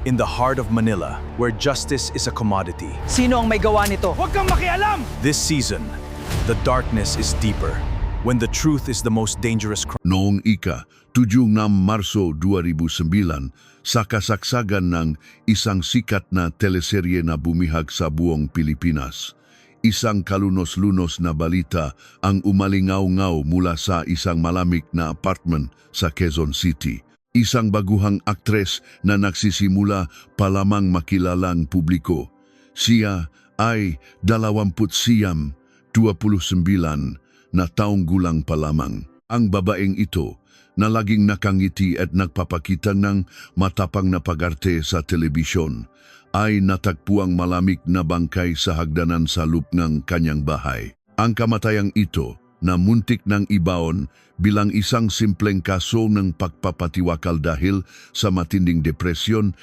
in the heart of Manila, where justice is a commodity. Sino ang may gawa nito? Huwag kang makialam! This season, the darkness is deeper, when the truth is the most dangerous crime. Noong ika-7 ng Marso 2009, sa kasaksagan ng isang sikat na teleserye na bumihag sa buong Pilipinas, isang kalunos-lunos na balita ang umalingaw-ngaw mula sa isang malamig na apartment sa Quezon City. Isang baguhang aktres na nagsisimula pa lamang makilalang publiko. Siya ay 29 na taong gulang pa lamang. Ang babaeng ito na laging nakangiti at nagpapakita ng matapang na pag-arte sa telebisyon ay natagpuang malamig na bangkay sa hagdanan sa loob ng kanyang bahay. Ang kamatayang ito na muntik ng ibaon bilang isang simpleng kaso ng pagpapatiwakal dahil sa matinding depresyon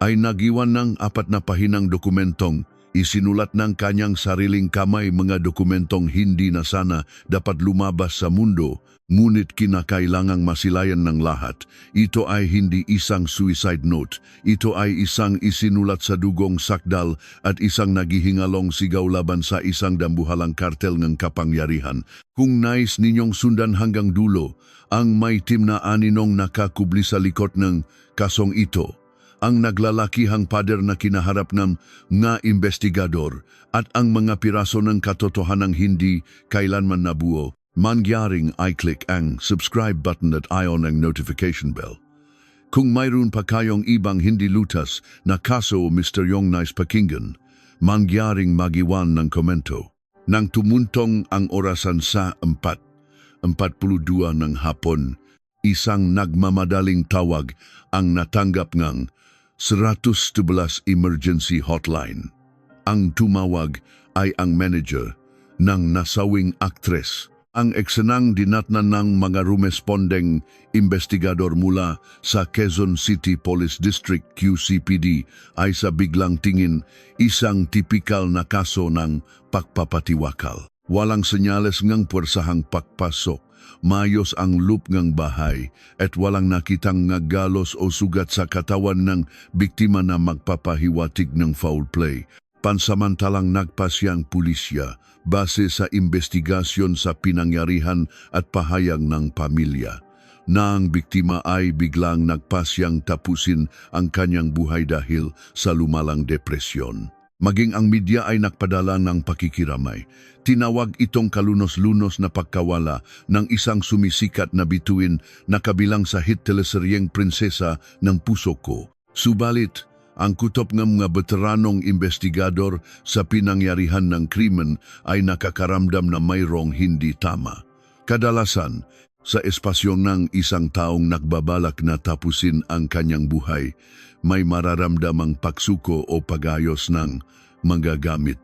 ay nagiwan ng 4 na pahinang dokumentong isinulat ng kanyang sariling kamay, mga dokumentong hindi na sana dapat lumabas sa mundo, ngunit kinakailangang masilayan ng lahat. Ito ay hindi isang suicide note. Ito ay isang isinulat sa dugong sakdal at isang naghihingalong sigaw laban sa isang dambuhalang kartel ng kapangyarihan. Kung nais ninyong sundan hanggang dulo, ang may team na aninong nakakubli sa likod ng kasong ito, ang naglalakihang pader na kinaharap ng nga investigador at ang mga piraso ng katotohanang hindi kailanman nabuo, mangyaring i-click ang subscribe button at i-on ang notification bell. Kung mayroon pa kayong ibang hindi lutas na kaso misteryong nais pakinggan, mangyaring magiwan ng komento. Nang tumuntong ang orasan sa 4:42 ng hapon, isang nagmamadaling tawag ang natanggap ng 112 emergency hotline. Ang tumawag ay ang manager ng nasawing aktres. Ang eksenang dinatnan ng mga rumespondeng investigador mula sa Quezon City Police District QCPD ay sa biglang tingin isang tipikal na kaso ng pagpapatiwakal. Walang senyales ng puwersahang pagpasok, mayos ang loop ng bahay at walang nakitang galos o sugat sa katawan ng biktima na magpapahiwatig ng foul play. Pansamantalang nagpasyang pulisya base sa investigasyon sa pinangyarihan at pahayag ng pamilya na ang biktima ay biglang nagpasyang tapusin ang kanyang buhay dahil sa lumalang depresyon. Maging ang media ay nagpadala ng pakikiramay. Tinawag itong kalunos-lunos na pagkawala ng isang sumisikat na bituin na kabilang sa hit teleseryeng Prinsesa ng Puso Ko. Subalit, ang kutob ng mga veteranong investigador sa pinangyarihan ng krimen ay nakakaramdam na mayroong hindi tama. Kadalasan, sa espasyo ng isang taong nagbabalak na tapusin ang kanyang buhay, may mararamdamang pagsuko o pagayos ng magagamit.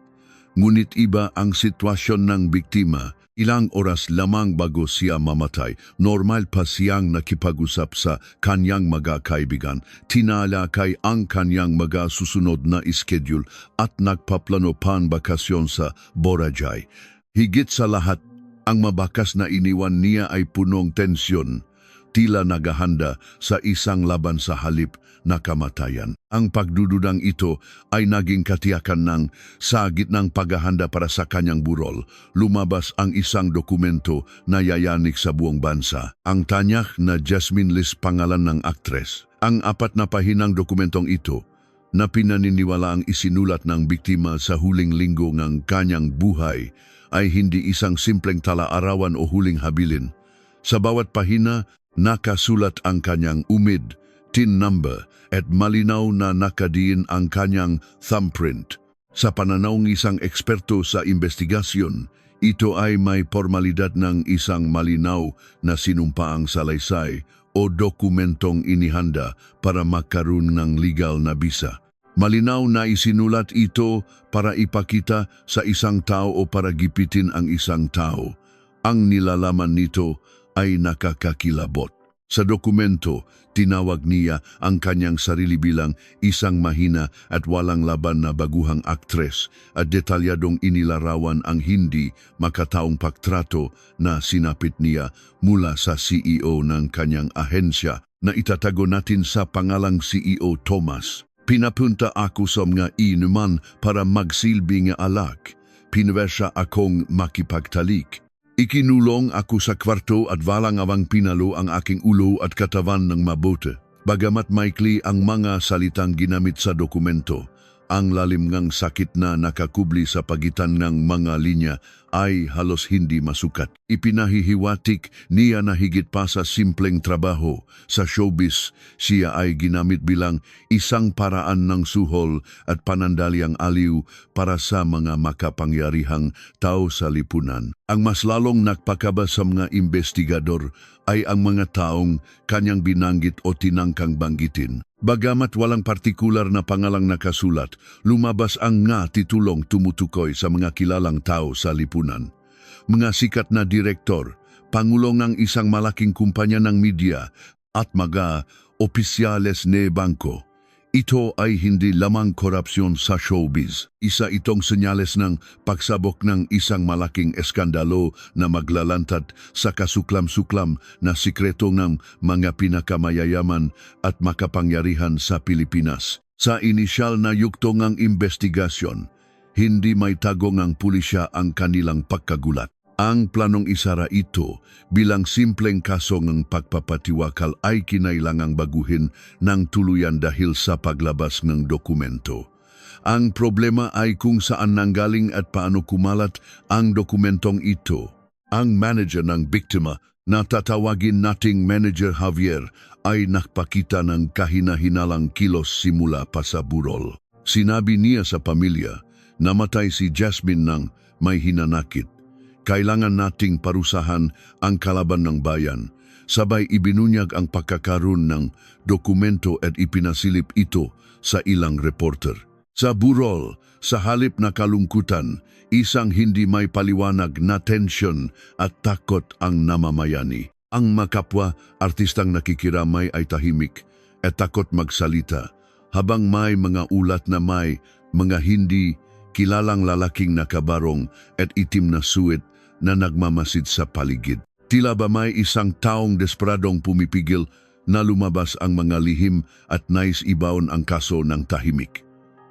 Ngunit iba ang sitwasyon ng biktima. Ilang oras lamang bago siya mamatay, normal pa siyang nakipag-usap sa kanyang mga kaibigan, tinalakay ang kanyang mga susunod na schedule at nagpaplano pang bakasyon sa Boracay. Higit sa lahat, ang mabakas na iniwan niya ay punong tensyon, tila naghahanda sa isang laban sa halip na kamatayan. Ang pagdududang ito ay naging katiyakan ng sa gitnang paghahanda para sa kanyang burol. Lumabas ang isang dokumento na yayanik sa buong bansa. Ang tanyak na Jasmine Liz pangalan ng aktres. Ang 4 na pahinang dokumentong ito na pinaniniwala ang isinulat ng biktima sa huling linggo ng kanyang buhay ay hindi isang simpleng tala-arawan o huling habilin. Sa bawat pahina, nakasulat ang kanyang umid, TIN number at malinaw na nakadiin ang kanyang thumbprint. Sa pananaw ng isang eksperto sa investigasyon, ito ay may formalidad ng isang malinaw na sinumpaang salaysay o dokumentong inihanda para magkaroon ng legal na bisa. Malinaw na isinulat ito para ipakita sa isang tao o para gipitin ang isang tao. Ang nilalaman nito ay nakakakilabot. Sa dokumento, tinawag niya ang kanyang sarili bilang isang mahina at walang laban na baguhang aktres at detalyadong inilarawan ang hindi makataong pagtrato na sinapit niya mula sa CEO ng kanyang ahensya na itatago natin sa pangalang CEO Thomas. Pinapunta ako sa mga inuman para magsilbi nga alak. Pinwersa akong makipagtalik. Ikinulong ako sa kwarto at walang awang pinalo ang aking ulo at katawan ng mabuti. Bagamat maikli ang mga salitang ginamit sa dokumento, ang lalim ngang sakit na nakakubli sa pagitan ng mga linya ay halos hindi masukat. Ipinahihiwatik niya na higit pa sa simpleng trabaho sa showbiz, siya ay ginamit bilang isang paraan ng suhol at panandaliang aliw para sa mga makapangyarihang tao sa lipunan. Ang mas lalong nagpakaba sa mga investigador ay ang mga taong kanyang binanggit o tinangkang banggitin. Bagamat walang partikular na pangalang nakasulat, lumabas ang nga titulong tumutukoy sa mga kilalang tao sa lipunan. Mga sikat na direktor, pangulo ng isang malaking kumpanya ng media at mga opisyales ne bangko. Ito ay hindi lamang korupsyon sa showbiz. Isa itong senyales ng pagsabok ng isang malaking eskandalo na maglalantad sa kasuklam-suklam na sikreto ng mga pinakamayayaman at makapangyarihan sa Pilipinas. Sa inisyal na yugto ng investigasyon, hindi may tagong ang pulisya ang kanilang pagkagulat. Ang planong isara ito bilang simpleng kaso ng pagpapatiwakal ay kinailangang baguhin ng tuluyan dahil sa paglabas ng dokumento. Ang problema ay kung saan nanggaling at paano kumalat ang dokumentong ito. Ang manager ng biktima na tatawagin nating Manager Javier ay nakpakita ng kahina-hinalang kilos simula pa sa burol. Sinabi niya sa pamilya, namatay si Jasmine ng may hinanakit. Kailangan nating parusahan ang kalaban ng bayan. Sabay ibinunyag ang pagkakaroon ng dokumento at ipinasilip ito sa ilang reporter. Sa burol, sa halip na kalungkutan, isang hindi may paliwanag na tensyon at takot ang namamayani. Ang makapwa artistang nakikiramay ay tahimik at takot magsalita, habang may mga ulat na may mga hindi kilalang lalaking nakabarong at itim na suwit na nagmamasid sa paligid. Tila ba may isang taong desperadong pumipigil na lumabas ang mga lihim at nais ibaon ang kaso ng tahimik.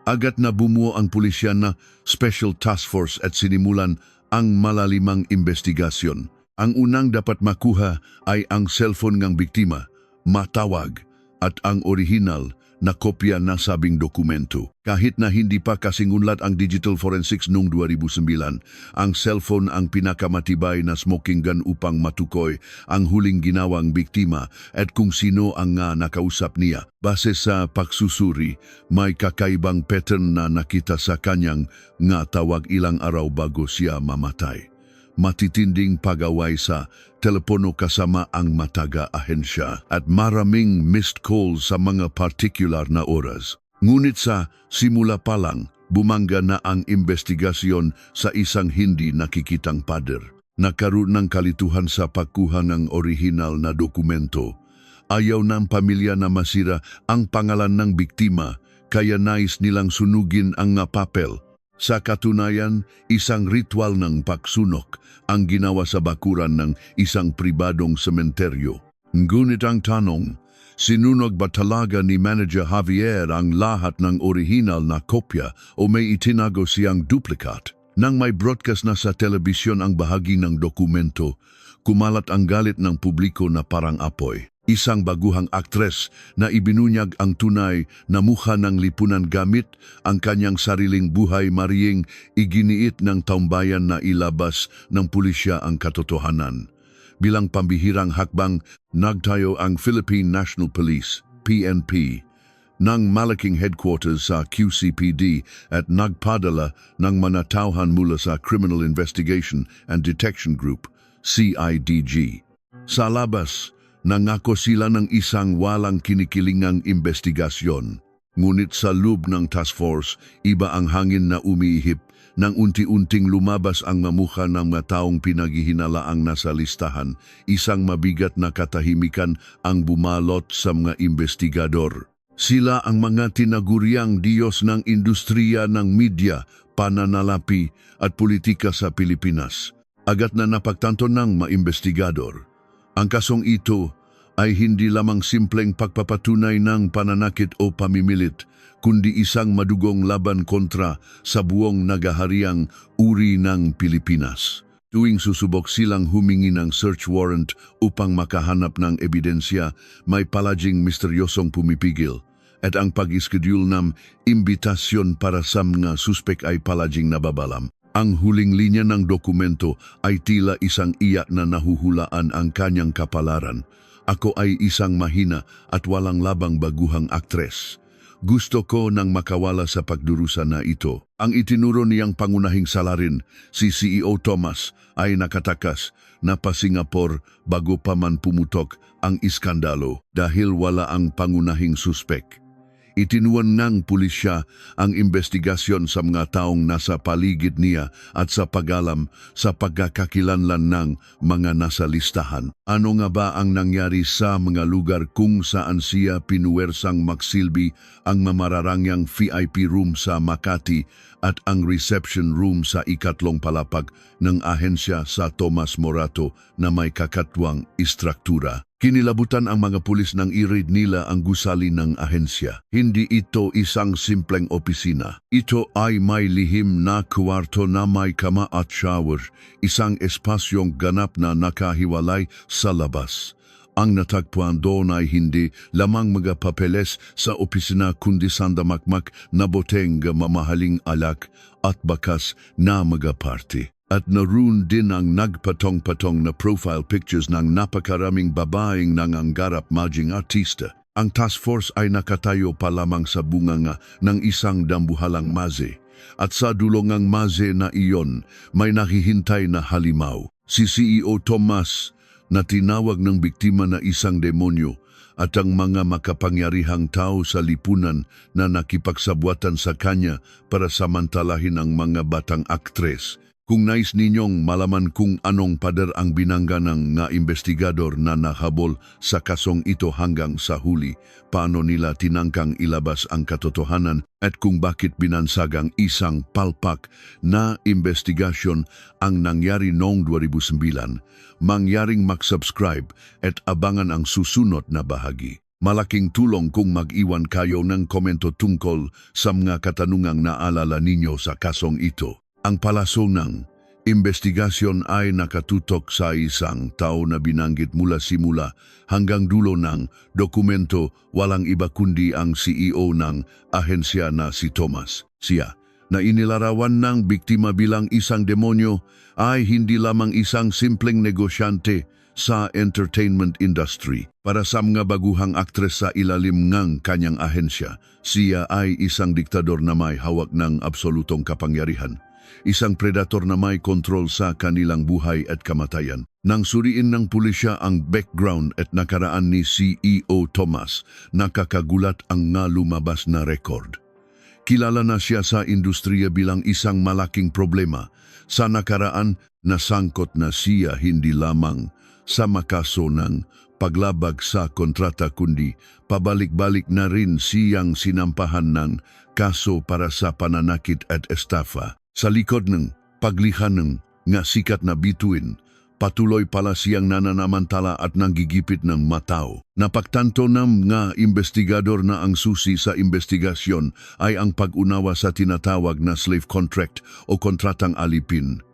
Agad na bumuo ang pulisya na Special Task Force at sinimulan ang malalimang investigasyon. Ang unang dapat makuha ay ang cellphone ng biktima, matawag, at ang orihinal na kopya na sabing dokumento. Kahit na hindi pa kasingunlat ang digital forensics noong 2009, ang cellphone ang pinakamatibay na smoking gun upang matukoy ang huling ginawang biktima at kung sino ang nga nakausap niya. Base sa pagsusuri, may kakaibang pattern na nakita sa kanyang nga tawag ilang araw bago siya mamatay. Matitinding pag-away sa telepono kasama ang mataga-ahensya at maraming missed calls sa mga particular na oras. Ngunit sa simula pa lang, bumangga na ang investigasyon sa isang hindi nakikitang pader. Nagkaroon ng kalituhan sa pagkuha ng orihinal na dokumento. Ayaw ng pamilya na masira ang pangalan ng biktima, kaya nais nilang sunugin ang nga papel. Sa katunayan, isang ritual ng pagsunok ang ginawa sa bakuran ng isang pribadong sementeryo. Ngunit ang tanong, sinunog ba talaga ni Manager Javier ang lahat ng orihinal na kopya o may itinago siyang duplikat? Nang may broadcast na sa telebisyon ang bahagi ng dokumento, kumalat ang galit ng publiko na parang apoy. Isang baguhang aktres na ibinunyag ang tunay na mukha ng lipunan gamit ang kanyang sariling buhay mariying iginiit ng taumbayan na ilabas ng pulisya ang katotohanan. Bilang pambihirang hakbang, nagtayo ang Philippine National Police, PNP, ng malaking headquarters sa QCPD at nagpadala ng manatauhan mula sa Criminal Investigation and Detection Group, CIDG. Sa labas, nangako sila ng isang walang kinikilingang investigasyon. Ngunit sa loob ng task force, iba ang hangin na umiihip nang unti-unting lumabas ang mamukha ng mga taong pinaghihinalaang nasa listahan. Isang mabigat na katahimikan ang bumalot sa mga investigador. Sila ang mga tinaguriang Diyos ng industriya ng media, pananalapi at politika sa Pilipinas. Agad na napagtanto ng mga investigador. Ang kasong ito ay hindi lamang simpleng pagpapatunay ng pananakit o pamimilit, kundi isang madugong laban kontra sa buong nagahariang uri ng Pilipinas. Tuwing susubok silang humingi ng search warrant upang makahanap ng ebidensya, may palaging misteryosong pumipigil. At ang pag-schedule ng imbitasyon para sa mga suspek ay palaging nababalam. Ang huling linya ng dokumento ay tila isang iyak na nahuhulaan ang kanyang kapalaran. Ako ay isang mahina at walang labang baguhang aktres. Gusto ko nang makawala sa pagdurusa na ito. Ang itinuro niyang pangunahing salarin, si CEO Tomas, ay nakatakas na pa Singapore bago pa man pumutok ang iskandalo dahil wala ang pangunahing suspek. Itinuan ng pulisya ang investigasyon sa mga taong nasa paligid niya at sa pag-alam sa pagkakakilanlan ng mga nasa listahan. Ano nga ba ang nangyari sa mga lugar kung saan siya pinuwersang magsilbi ang mamararangyang VIP room sa Makati at ang reception room sa ikatlong palapag ng ahensya sa Tomas Morato na may kakatwang istruktura? Kinilabutan ang mga pulis nang i-raid nila ang gusali ng ahensya. Hindi ito isang simpleng opisina. Ito ay may lihim na kwarto na may kama at shower, isang espasyong ganap na nakahiwalay sa labas. Ang natagpuan doon ay hindi lamang mga papeles sa opisina kundi sandamakmak na boteng mamahaling alak at bakas na mga party. At naroon din ang nagpatong-patong na profile pictures ng napakaraming babaeng nanganggarap maging artista. Ang task force ay nakatayo pa lamang sa bunganga ng isang dambuhalang maze. At sa dulongang maze na iyon, may nakihintay na halimaw. Si CEO Tomas na tinawag ng biktima na isang demonyo at ang mga makapangyarihang tao sa lipunan na nakipagsabwatan sa kanya para samantalahin ang mga batang aktres. Kung nais ninyong malaman kung anong pader ang binangga ng nga investigador na nahabol sa kasong ito hanggang sa huli, paano nila tinangkang ilabas ang katotohanan at kung bakit binansagang isang palpak na investigasyon ang nangyari noong 2009, mangyaring mag-subscribe at abangan ang susunod na bahagi. Malaking tulong kung mag-iwan kayo ng komento tungkol sa mga katanungang naalala ninyo sa kasong ito. Ang palaso ng investigasyon ay nakatutok sa isang tao na binanggit mula simula hanggang dulo ng dokumento, walang iba kundi ang CEO ng ahensya na si Tomas. Siya, na inilarawan ng biktima bilang isang demonyo, ay hindi lamang isang simpleng negosyante sa entertainment industry. Para sa mga baguhang aktres sa ilalim ng kanyang ahensya, siya ay isang diktador na may hawak ng absolutong kapangyarihan. Isang predator na may kontrol sa kanilang buhay at kamatayan. Nang suriin ng pulisya ang background at nakaraan ni CEO Tomas, nakakagulat ang nga lumabas na record. Kilala na siya sa industriya bilang isang malaking problema. Sa nakaraan, nasangkot na siya hindi lamang sa makaso ng paglabag sa kontrata kundi pabalik-balik na rin siyang sinampahan ng kaso para sa pananakit at estafa. Sa likod ng pagliha ng nga sikat na bituin, patuloy pala siyang nananamantala at nanggigipit ng matao. Napagtanto ng nga investigador na ang susi sa investigasyon ay ang pag-unawa sa tinatawag na slave contract o kontratang alipin.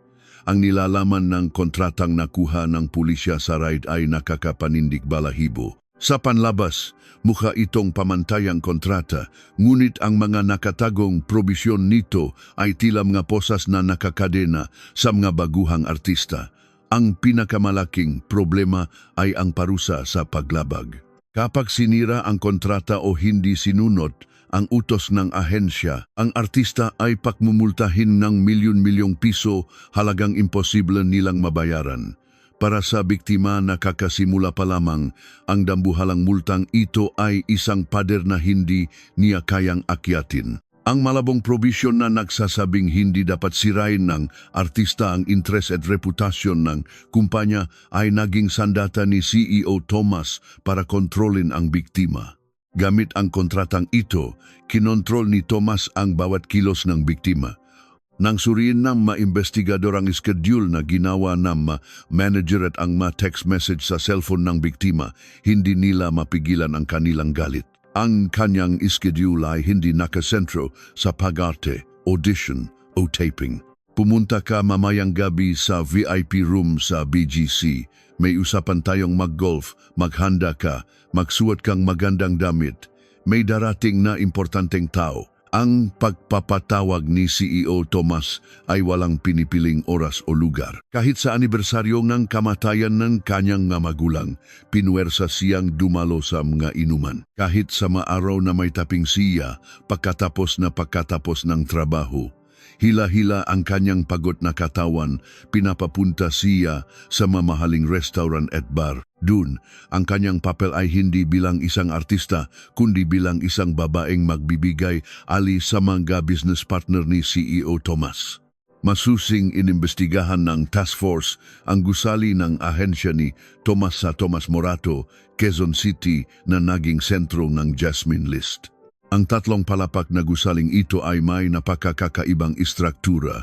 Ang nilalaman ng kontratang nakuha ng pulisya sa raid ay nakakapanindig balahibo. Sa panlabas, mukha itong pamantayang kontrata, ngunit ang mga nakatagong probisyon nito ay tila mga posas na nakakadena sa mga baguhang artista. Ang pinakamalaking problema ay ang parusa sa paglabag. Kapag sinira ang kontrata o hindi sinunod ang utos ng ahensya, ang artista ay pakmumultahin ng milyon-milyong piso, halagang imposible nilang mabayaran. Para sa biktima na kakasimula pa lamang, ang dambuhalang multang ito ay isang pader na hindi niya kayang akyatin. Ang malabong probisyon na nagsasabing hindi dapat sirain ng artista ang interes at reputasyon ng kumpanya ay naging sandata ni CEO Tomas para kontrolin ang biktima. Gamit ang kontratang ito, kinontrol ni Tomas ang bawat kilos ng biktima. Nang suriin ng investigador ang schedule na ginawa ng manager at ang text message sa cellphone ng biktima, hindi nila mapigilan ang kanilang galit. Ang kanyang schedule ay hindi nakasentro sa pag-arte, audition o taping. Pumunta ka mamayang gabi sa VIP room sa BGC. May usapan tayong mag-golf, maghanda ka, magsuot kang magandang damit. May darating na importanteng tao. Ang pagpapatawag ni CEO Tomas ay walang pinipiling oras o lugar. Kahit sa anibersaryo ng kamatayan ng kanyang mga magulang, pinuwersa siyang dumalo sa mga inuman. Kahit sa mga araw na may taping siya, pagkatapos ng trabaho, hila-hila ang kanyang pagod na katawan, pinapapunta siya sa mamahaling restaurant at bar. Dun, ang kanyang papel ay hindi bilang isang artista, kundi bilang isang babaeng magbibigay ali sa mga business partner ni CEO Tomas. Masusing inimbestigahan ng task force ang gusali ng ahensya ni Tomas sa Tomas Morato, Quezon City na naging sentro ng Jasmine List. Ang tatlong palapag na gusaling ito ay may napakakaibang istruktura.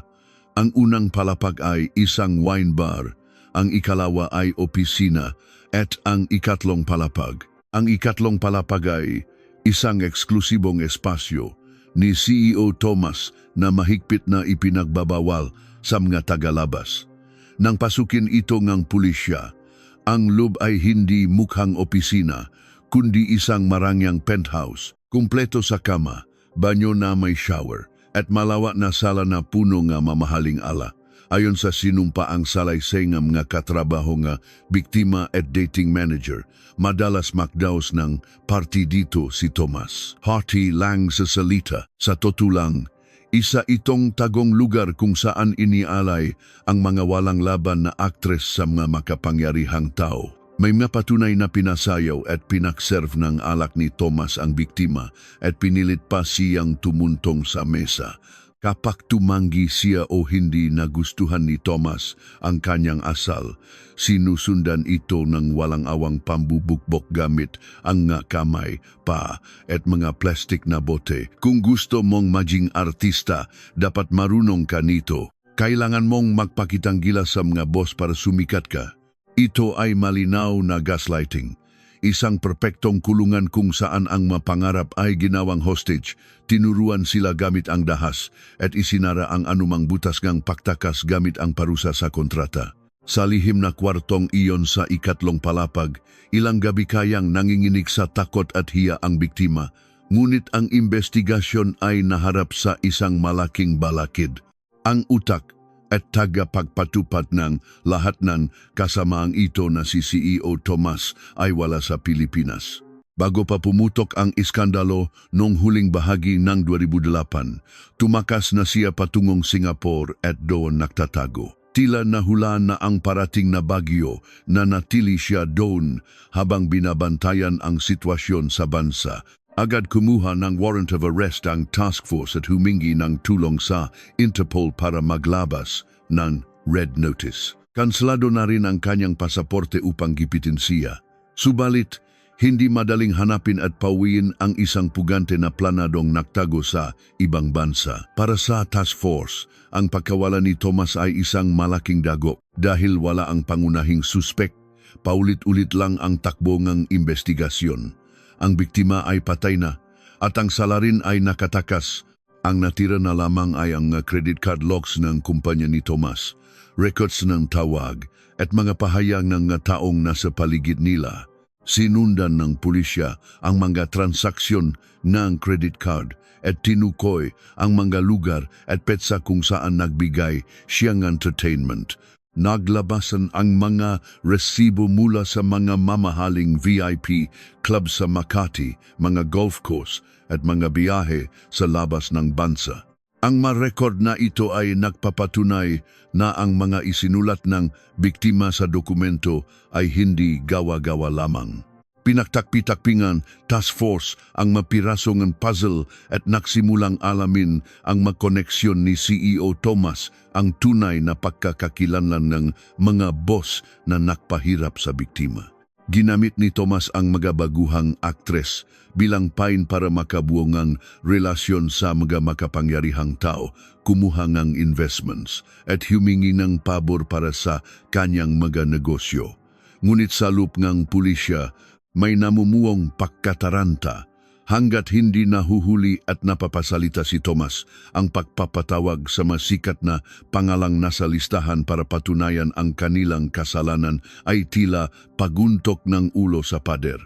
Ang unang palapag ay isang wine bar, ang ikalawa ay opisina, at ang ikatlong palapag. Ang ikatlong palapag ay isang eksklusibong espasyo ni CEO Tomas na mahigpit na ipinagbabawal sa mga tagalabas. Nang pasukin ito ng pulisya, ang loob ay hindi mukhang opisina, kundi isang marangyang penthouse, kumpleto sa kama, banyo na may shower, at malawak na sala na puno nga mamahaling ala. Ayon sa sinumpaang salaysay ng mga katrabaho nga biktima at dating manager, madalas makdaos ng party dito si Tomas. Hearty lang sa salita. Sa totulang, isa itong tagong lugar kung saan inialay ang mga walang laban na aktres sa mga makapangyarihang tao. May mga patunay na pinasayaw at pinakserve ng alak ni Tomas ang biktima at pinilit pa siyang tumuntong sa mesa. Kapag tumanggi siya o hindi nagustuhan ni Tomas ang kanyang asal, sinusundan ito ng walang awang pambubukbok gamit ang nga kamay, paa at mga plastik na bote. Kung gusto mong maging artista, dapat marunong ka nito. Kailangan mong magpakitang gilas sa mga boss para sumikat ka. Ito ay malinaw na gaslighting. Isang perpektong kulungan kung saan ang mapangarap ay ginawang hostage, tinuruan sila gamit ang dahas at isinara ang anumang butas ngang paktakas gamit ang parusa sa kontrata. Sa lihim na kwartong iyon sa ikatlong palapag, ilang gabi kayang nanginginig sa takot at hiya ang biktima, ngunit ang investigasyon ay naharap sa isang malaking balakid. Ang utak at tagapagpatupad ng lahat ng kasamaang ito na si CEO Tomas ay wala sa Pilipinas. Bago pa pumutok ang iskandalo noong huling bahagi ng 2008, tumakas na siya patungong Singapore at doon nagtatago. Tila nahulaan na ang parating na bagyo na natili siya doon habang binabantayan ang sitwasyon sa bansa. Agad kumuha ng warrant of arrest ang task force at humingi ng tulong sa Interpol para maglabas ng red notice. Kanselado na rin ang kanyang pasaporte upang gipitin siya. Subalit, hindi madaling hanapin at pauwiin ang isang pugante na planadong nagtago sa ibang bansa. Para sa task force, ang pagkawala ni Tomas ay isang malaking dagok dahil wala ang pangunahing suspek. Paulit-ulit lang ang takbo ng investigasyon. Ang biktima ay patay na at ang salarin ay nakatakas. Ang natira na lamang ay ang credit card logs ng kumpanya ni Tomas, records ng tawag at mga pahayag ng taong nasa paligid nila. Sinundan ng pulisya ang mga transaksyon ng credit card at tinukoy ang mga lugar at petsa kung saan nagbigay siyang entertainment. Naglabasan ang mga resibo mula sa mga mamahaling VIP club sa Makati, mga golf course at mga biyahe sa labas ng bansa. Ang ma-record na ito ay nagpapatunay na ang mga isinulat ng biktima sa dokumento ay hindi gawa-gawa lamang. Pinagtakpi-takpingan task force ang mapirasong puzzle at nagsimulang alamin ang makoneksyon ni CEO Tomas ang tunay na pagkakakilanlan ng mga boss na nakpahirap sa biktima. Ginamit ni Tomas ang mga baguhang aktres bilang pain para makabuo ng relasyon sa mga makapangyarihang tao, kumuha ng investments at humingi ng pabor para sa kanyang mga negosyo. Ngunit sa loop ng pulisya, may namumuong pagkataranta. Hanggat hindi nahuhuli at napapasalita si Tomas, ang pagpapatawag sa masikat na pangalang nasa listahan para patunayan ang kanilang kasalanan ay tila paguntok ng ulo sa pader.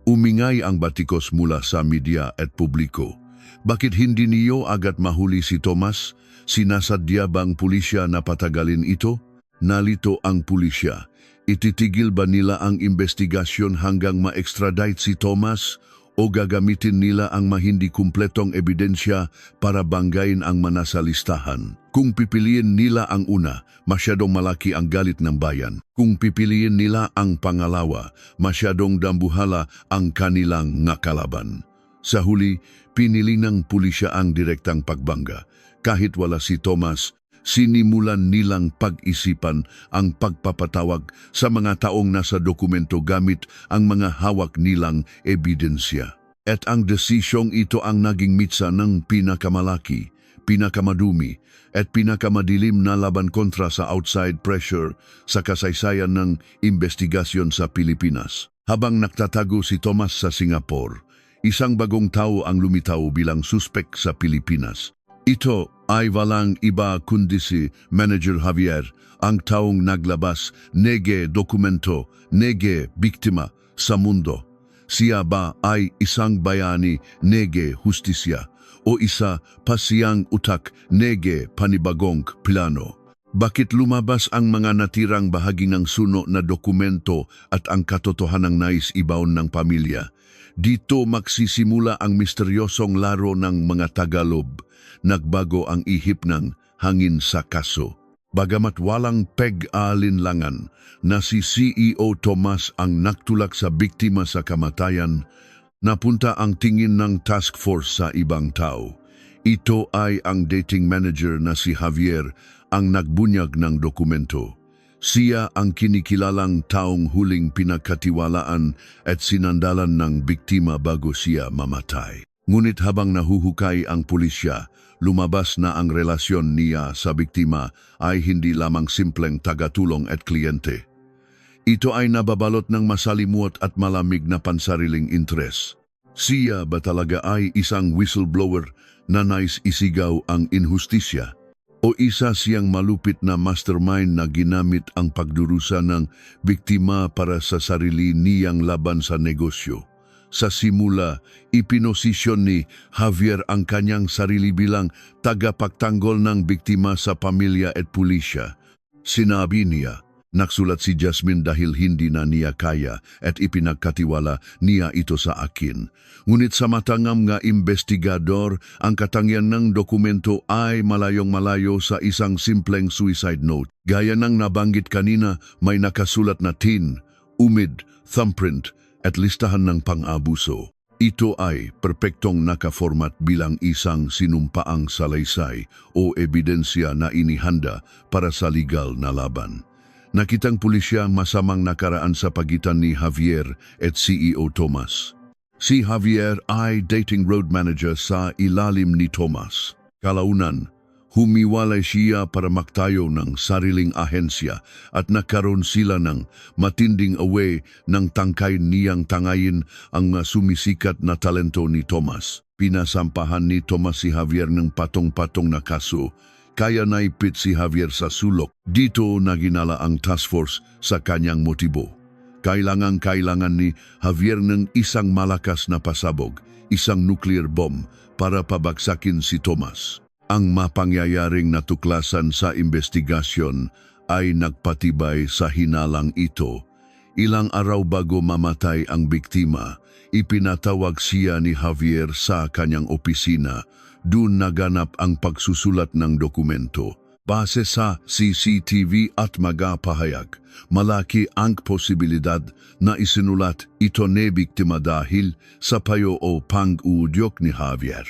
Umingay ang batikos mula sa media at publiko. Bakit hindi niyo agad mahuli si Tomas? Sinasadya bang pulisya na patagalin ito? Nalito ang pulisya. Ititigil ba nila ang investigasyon hanggang ma-extradite si Tomas? O gagamitin nila ang mahindi kumpletong ebidensya para banggain ang manasa listahan? Kung pipiliin nila ang una, masyadong malaki ang galit ng bayan. Kung pipiliin nila ang pangalawa, masyadong dambuhala ang kanilang ngakalaban. Sa huli, pinili ng pulisya ang direktang pagbangga. Kahit wala si Tomas, sinimulan nilang pag-isipan ang pagpapatawag sa mga taong nasa dokumento gamit ang mga hawak nilang ebidensya. At ang desisyong ito ang naging mitsa ng pinakamalaki, pinakamadumi at pinakamadilim na laban kontra sa outside pressure sa kasaysayan ng investigasyon sa Pilipinas. Habang nagtatago si Tomas sa Singapore, isang bagong tao ang lumitaw bilang suspek sa Pilipinas. Ito ay walang iba kundi si Manager Javier, ang taong naglabas nege dokumento, nege biktima sa mundo. Siya ba ay isang bayani nege hustisya o isa pa siyang utak nege panibagong plano? Bakit lumabas ang mga natirang bahagi ng suno na dokumento at ang katotohanang nais ibaon ng pamilya? Dito magsisimula ang misteryosong laro ng mga Tagalog. Nagbago ang ihip ng hangin sa kaso. Bagamat walang peg-alinlangan na si CEO Tomas ang nagtulak sa biktima sa kamatayan, napunta ang tingin ng task force sa ibang tao. Ito ay ang dating manager na si Javier ang nagbunyag ng dokumento. Siya ang kinikilalang taong huling pinagkatiwalaan at sinandalan ng biktima bago siya mamatay. Ngunit habang nahuhukay ang pulisya, lumabas na ang relasyon niya sa biktima ay hindi lamang simpleng tagatulong at kliyente. Ito ay nababalot ng masalimuot at malamig na pansariling interes. Siya ba talaga ay isang whistleblower na nais isigaw ang inhustisya? O isa siyang malupit na mastermind na ginamit ang pagdurusa ng biktima para sa sarili niyang laban sa negosyo? Sa simula, ipinosisyon ni Javier ang kanyang sarili bilang tagapagtanggol ng biktima sa pamilya at pulisya. Sinabi niya, nagsulat si Jasmine dahil hindi na niya kaya at ipinagkatiwala niya ito sa akin. Ngunit sa matangam nga investigador, ang katangian ng dokumento ay malayong-malayo sa isang simpleng suicide note. Gaya ng nabanggit kanina, may nakasulat na tin, umid, thumbprint, at listahan ng pang-abuso. Ito ay perpektong nakaformat bilang isang sinumpaang salaysay o ebidensya na inihanda para sa legal na laban. Nakitang pulisya masamang nakaraan sa pagitan ni Javier at CEO Tomas. Si Javier ay dating road manager sa ilalim ni Tomas. Kalaunan, humiwalay siya para magtayo ng sariling ahensya at nagkaroon sila ng matinding away ng tangkay niyang tangayin ang sumisikat na talento ni Tomas. Pinasampahan ni Tomas si Javier ng patong-patong na kaso, kaya naipit si Javier sa sulok. Dito naginala ang task force sa kanyang motibo. Kailangan ni Javier ng isang malakas na pasabog, isang nuclear bomb para pabagsakin si Tomas. Ang mapangyayaring natuklasan sa investigasyon ay nagpatibay sa hinalang ito. Ilang araw bago mamatay ang biktima, ipinatawag siya ni Javier sa kanyang opisina. Doon naganap ang pagsusulat ng dokumento. Base sa CCTV at mga pahayag, malaki ang posibilidad na isinulat ito ni biktima dahil sa payo o pang-uudyok ni Javier.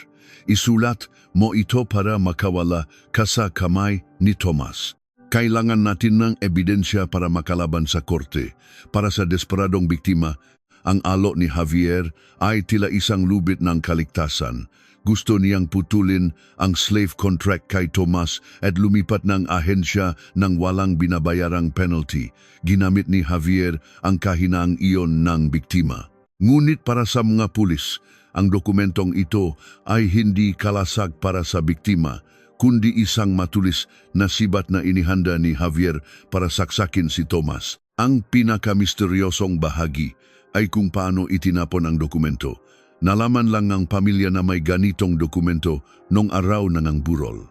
Isulat mo ito para makawala ka sa kamay ni Tomas. Kailangan natin ng ebidensya para makalaban sa korte. Para sa desperadong biktima, ang alok ni Javier ay tila isang lubid ng kaligtasan. Gusto niyang putulin ang slave contract kay Tomas at lumipat ng ahensya ng walang binabayarang penalty. Ginamit ni Javier ang kahinaang iyon ng biktima. Ngunit para sa mga pulis, ang dokumentong ito ay hindi kalasag para sa biktima, kundi isang matulis na sibat na inihanda ni Javier para saksakin si Tomas. Ang pinakamisteryosong bahagi ay kung paano itinapon ang dokumento. Nalaman lang ng pamilya na may ganitong dokumento nung araw ng ang burol.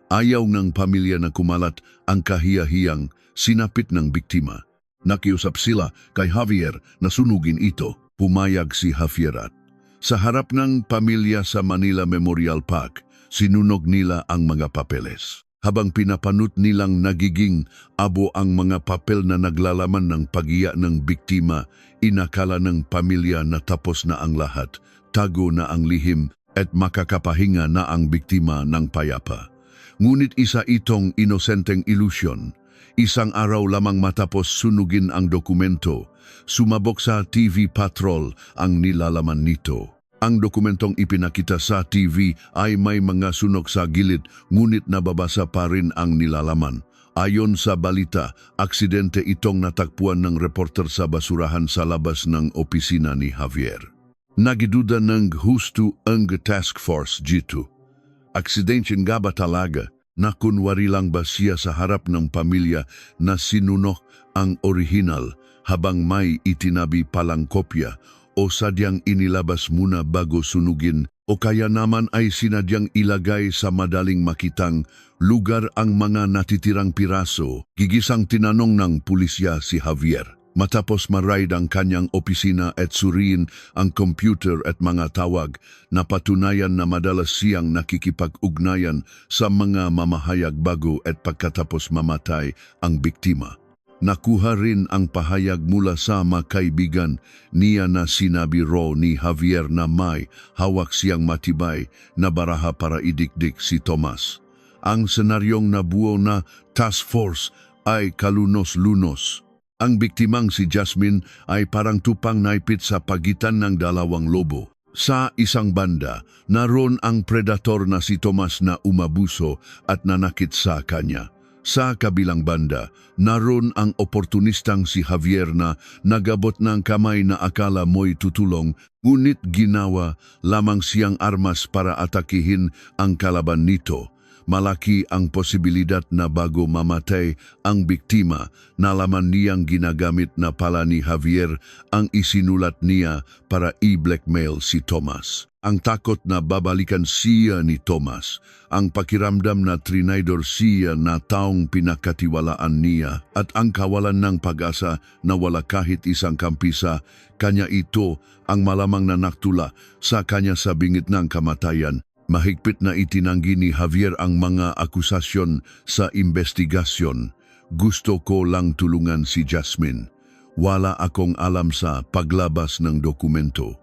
Ayaw ng pamilya na kumalat ang kahiyahiyang sinapit ng biktima. Nakiusap sila kay Javier na sunugin ito. Pumayag si Javier at sa harap ng pamilya sa Manila Memorial Park, sinunog nila ang mga papeles. Habang pinapanut nilang nagiging abo ang mga papel na naglalaman ng pagiya ng biktima, inakala ng pamilya na tapos na ang lahat, tago na ang lihim at makakapahinga na ang biktima ng payapa. Ngunit isa itong inosenteng ilusyon. Isang araw lamang matapos sunugin ang dokumento, sumabog sa TV Patrol ang nilalaman nito. Ang dokumentong ipinakita sa TV ay may mga sunog sa gilid, ngunit nababasa pa rin ang nilalaman. Ayon sa balita, aksidente itong natakpuan ng reporter sa basurahan sa labas ng opisina ni Javier. Nagiduda ng husto ang Task Force G2. Aksidente nga ba talaga? Nakunwari lang ba siya sa harap ng pamilya na sinunok ang original habang may itinabi palang kopya, o sadyang inilabas muna bago sunugin, o kaya naman ay sinadyang ilagay sa madaling makitang lugar ang mga natitirang piraso? Gigisang tinanong ng pulisya si Javier. Matapos ma-raid ang kanyang opisina at suriin ang computer at mga tawag, napatunayan na madalas siyang nakikipag-ugnayan sa mga mamahayag bago at pagkatapos mamatay ang biktima. Nakuha rin ang pahayag mula sa makaibigan niya na sinabi raw ni Javier na may hawak siyang matibay na baraha para idikdik si Tomas. Ang senaryong nabuo na task force ay kalunos-lunos. Ang biktimang si Jasmine ay parang tupang naipit sa pagitan ng dalawang lobo. Sa isang banda, naroon ang predator na si Tomas na umabuso at nanakit sa kanya. Sa kabilang banda, naroon ang oportunistang si Javier na nagabot ng kamay na akala mo'y tutulong, ngunit ginawa lamang siyang armas para atakihin ang kalaban nito. Malaki ang posibilidad na bago mamatay ang biktima, nalaman niyang ginagamit na pala ni Javier ang isinulat niya para i-blackmail si Tomas. Ang takot na babalikan siya ni Tomas, ang pakiramdam na trinaydor siya na taong pinakatiwalaan niya, at ang kawalan ng pag-asa na wala kahit isang kampisa, kanya ito ang malamang na naktula sa kanya sa bingit ng kamatayan. Mahigpit na itinanggi ni Javier ang mga akusasyon sa investigasyon. Gusto ko lang tulungan si Jasmine. Wala akong alam sa paglabas ng dokumento.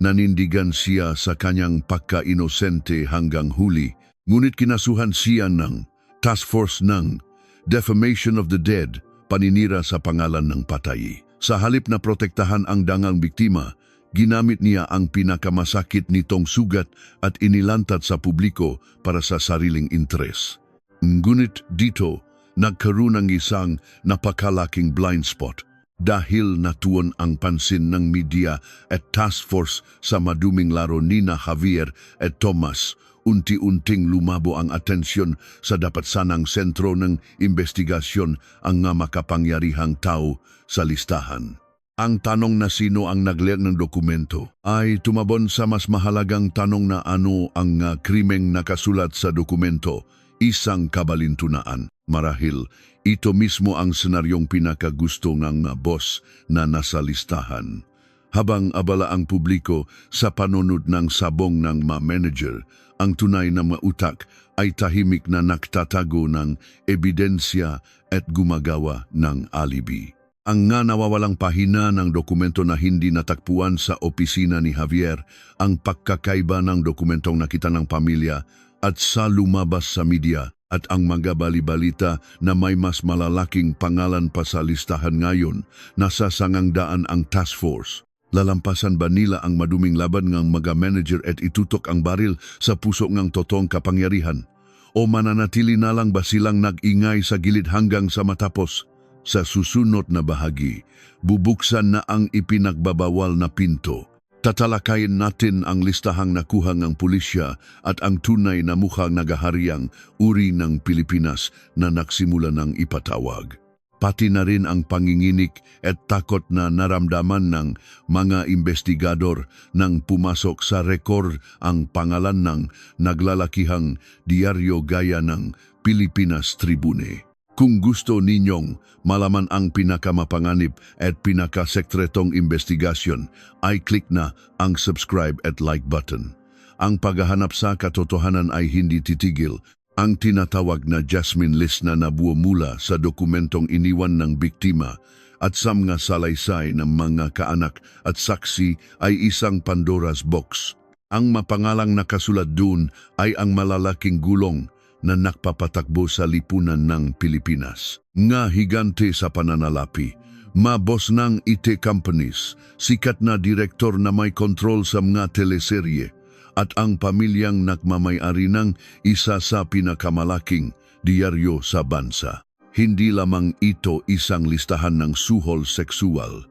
Nanindigan siya sa kanyang pagka-inosente hanggang huli, ngunit kinasuhan siya ng Task Force ng Defamation of the Dead, paninira sa pangalan ng patay. Sa halip na protektahan ang dangang biktima, ginamit niya ang pinakamasakit nitong sugat at inilantad sa publiko para sa sariling interes. Ngunit dito, nagkaroon ng isang napakalaking blind spot dahil natuon ang pansin ng media at task force sa maduming laro nina Javier at Tomas. Unti-unting lumabo ang atensyon sa dapat sanang sentro ng investigasyon, ang nga makapangyarihang tao sa listahan. Ang tanong na sino ang nagleak ng dokumento ay tumabon sa mas mahalagang tanong na ano ang krimeng nakasulat sa dokumento, isang kabalintunaan. Marahil, ito mismo ang senaryong pinakagusto ng boss na nasa listahan. Habang abala ang publiko sa panunod ng sabong ng manager, ang tunay na mautak ay tahimik na nagtatago ng ebidensya at gumagawa ng alibi. Ang nga nawawalang pahina ng dokumento na hindi natakpuan sa opisina ni Javier, ang pagkakaiba ng dokumentong nakita ng pamilya at sa lumabas sa media, At ang mga balibalita na may mas malalaking pangalan pa sa listahan ngayon, nasa sangangdaan ang task force. Lalampasan ba nila ang maduming laban ng mga manager at itutok ang baril sa puso ng totoong kapangyarihan? O mananatili na lang ba silang nag-ingay sa gilid hanggang sa matapos? Sa susunod na bahagi, bubuksan na ang ipinagbabawal na pinto. Tatalakayin natin ang listahang nakuha ng pulisya at ang tunay na mukhang nagahariang uri ng Pilipinas na nagsimula ng ipatawag. Pati na rin ang panginginik at takot na naramdaman ng mga investigador nang pumasok sa rekord ang pangalan ng naglalakihang diaryo gaya ng Pilipinas Tribune. Kung gusto ninyong malaman ang pinakamapanganib at pinakasekretong investigasyon, ay click na ang subscribe at like button. Ang paghahanap sa katotohanan ay hindi titigil. Ang tinatawag na Jasmine list na nabuo mula sa dokumentong iniwan ng biktima at sa mga salaysay ng mga kaanak at saksi ay isang Pandora's box. Ang mapangalang nakasulat dun ay ang malalaking gulong na nakpapatakbo sa lipunan ng Pilipinas. Nga higante sa pananalapi, mabos ng IT companies, sikat na direktor na may kontrol sa mga teleserye, at ang pamilyang nagmamay-ari ng isa sa pinakamalaking diaryo sa bansa. Hindi lamang ito isang listahan ng suhol sexual.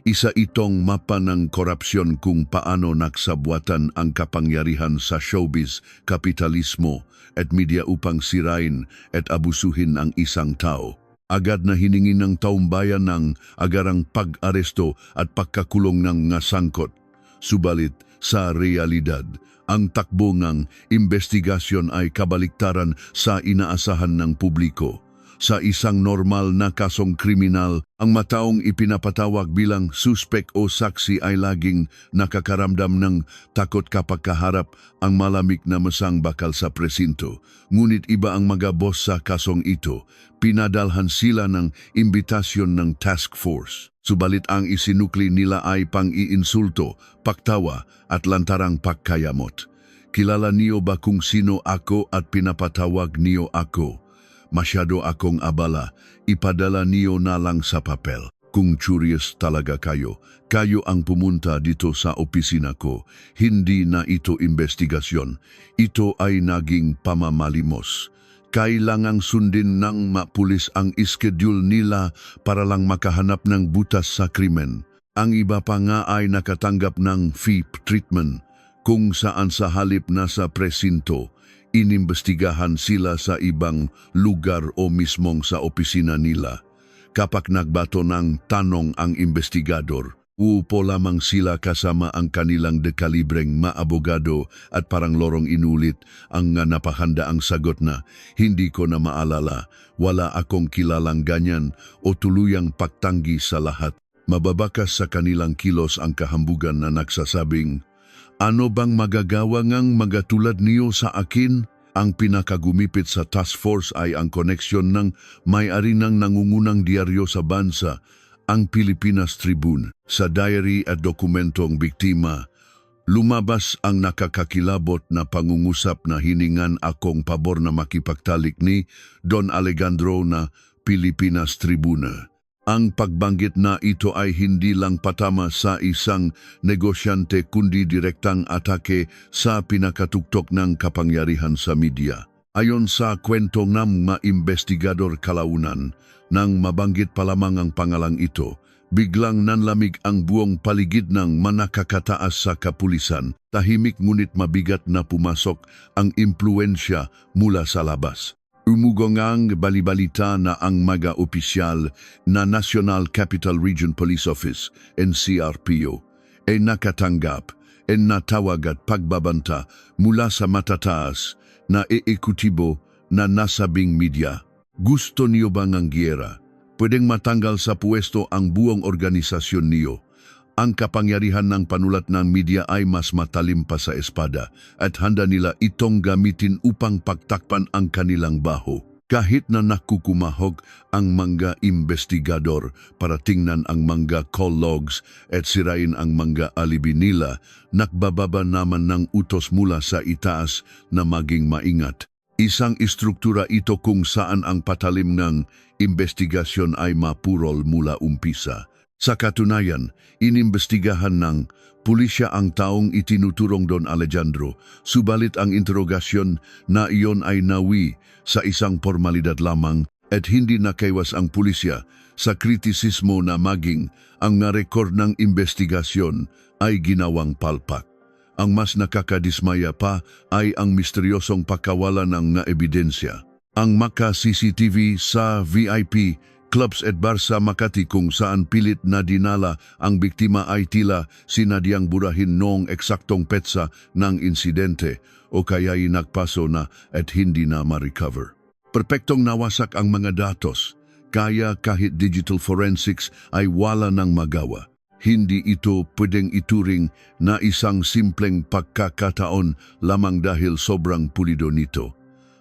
Isa itong mapa ng korupsyon kung paano nagsabwatan ang kapangyarihan sa showbiz, kapitalismo at media upang sirain at abusuhin ang isang tao. Agad na hiningi ng taumbayan ng agarang pag-aresto at pagkakulong ng nasangkot. Subalit sa realidad, ang takbo ng investigasyon ay kabaliktaran sa inaasahan ng publiko. Sa isang normal na kasong kriminal, ang mataong ipinapatawag bilang suspek o saksi ay laging nakakaramdam ng takot kapag kaharap ang malamig na masang bakal sa presinto. Ngunit iba ang mga boss sa kasong ito. Pinadalhan sila ng imbitasyon ng task force. Subalit ang isinukli nila ay pang-iinsulto, paktawa at lantarang pagkayamot. Kilala niyo ba kung sino ako at pinapatawag niyo ako? Masyado akong abala, ipadala niyo na lang sa papel. Kung curious talaga kayo, kayo ang pumunta dito sa opisina ko. Hindi na ito investigasyon, ito ay naging pamamalimos. Kailangang sundin ng mapulis ang schedule nila para lang makahanap ng butas sa krimen. Ang iba pa nga ay nakatanggap ng fee treatment, kung saan sa halip na sa presinto, inimbestigahan sila sa ibang lugar o mismong sa opisina nila. Kapag nagbato ng tanong ang investigador, uupo lamang sila kasama ang kanilang dekalibreng maabogado at parang lorong inulit ang napahanda ang sagot na, hindi ko na maalala, wala akong kilalang ganyan o tuluyang pagtanggi sa lahat. Mababakas sa kanilang kilos ang kahambugan na nagsasabing, ano bang magagawa ngang magatulad niyo sa akin? Ang pinakagumipit sa task force ay ang koneksyon ng may-ari ng nangungunang diaryo sa bansa, ang Pilipinas Tribune. Sa diary at dokumentong biktima, lumabas ang nakakakilabot na pangungusap na hiningan akong pabor na makipagtalik ni Don Alejandro na Pilipinas Tribune. Ang pagbanggit na ito ay hindi lang patama sa isang negosyante kundi direktang atake sa pinakatuktok ng kapangyarihan sa media. Ayon sa kwento ng mga investigador kalaunan, nang mabanggit pa lamang ang pangalang ito, biglang nanlamig ang buong paligid ng manakakataas sa kapulisan. Tahimik ngunit mabigat na pumasok ang impluensya mula sa labas. Umugong ang balibalita na ang mga opisyal na National Capital Region Police Office, NCRPO, ay nakatanggap at natawag at pagbabanta mula sa matataas na ekutibo na nasabing media. Gusto niyo bang ang giyera? Pwedeng matanggal sa puwesto ang buong organisasyon niyo. Ang kapangyarihan ng panulat ng media ay mas matalim pa sa espada at handa nila itong gamitin upang pagtakpan ang kanilang baho. Kahit na nakukumahog ang mga investigador para tingnan ang mga call logs at sirain ang mga alibi nila, nakbababa naman ng utos mula sa itaas na maging maingat. Isang istruktura ito kung saan ang patalim ng investigasyon ay mapurol mula umpisa. Sa katunayan, inimbestigahan ng pulisya ang taong itinuturong Don Alejandro, subalit ang interogasyon na iyon ay nawi sa isang formalidad lamang at hindi nakaiwas ang pulisya sa kritisismo na maging ang nga rekord ng investigasyon ay ginawang palpak. Ang mas nakakadismaya pa ay ang misteryosong pagkawala ng nga ebidensya. Ang maka CCTV sa VIP Clubs at Bar sa Makati kung saan pilit na dinala ang biktima ay tila sinadyang burahin noong eksaktong petsa ng insidente o kaya'y nagpaso na at hindi na ma-recover. Perpektong nawasak ang mga datos, kaya kahit digital forensics ay wala nang magawa. Hindi ito pwedeng ituring na isang simpleng pagkakataon lamang dahil sobrang pulido nito.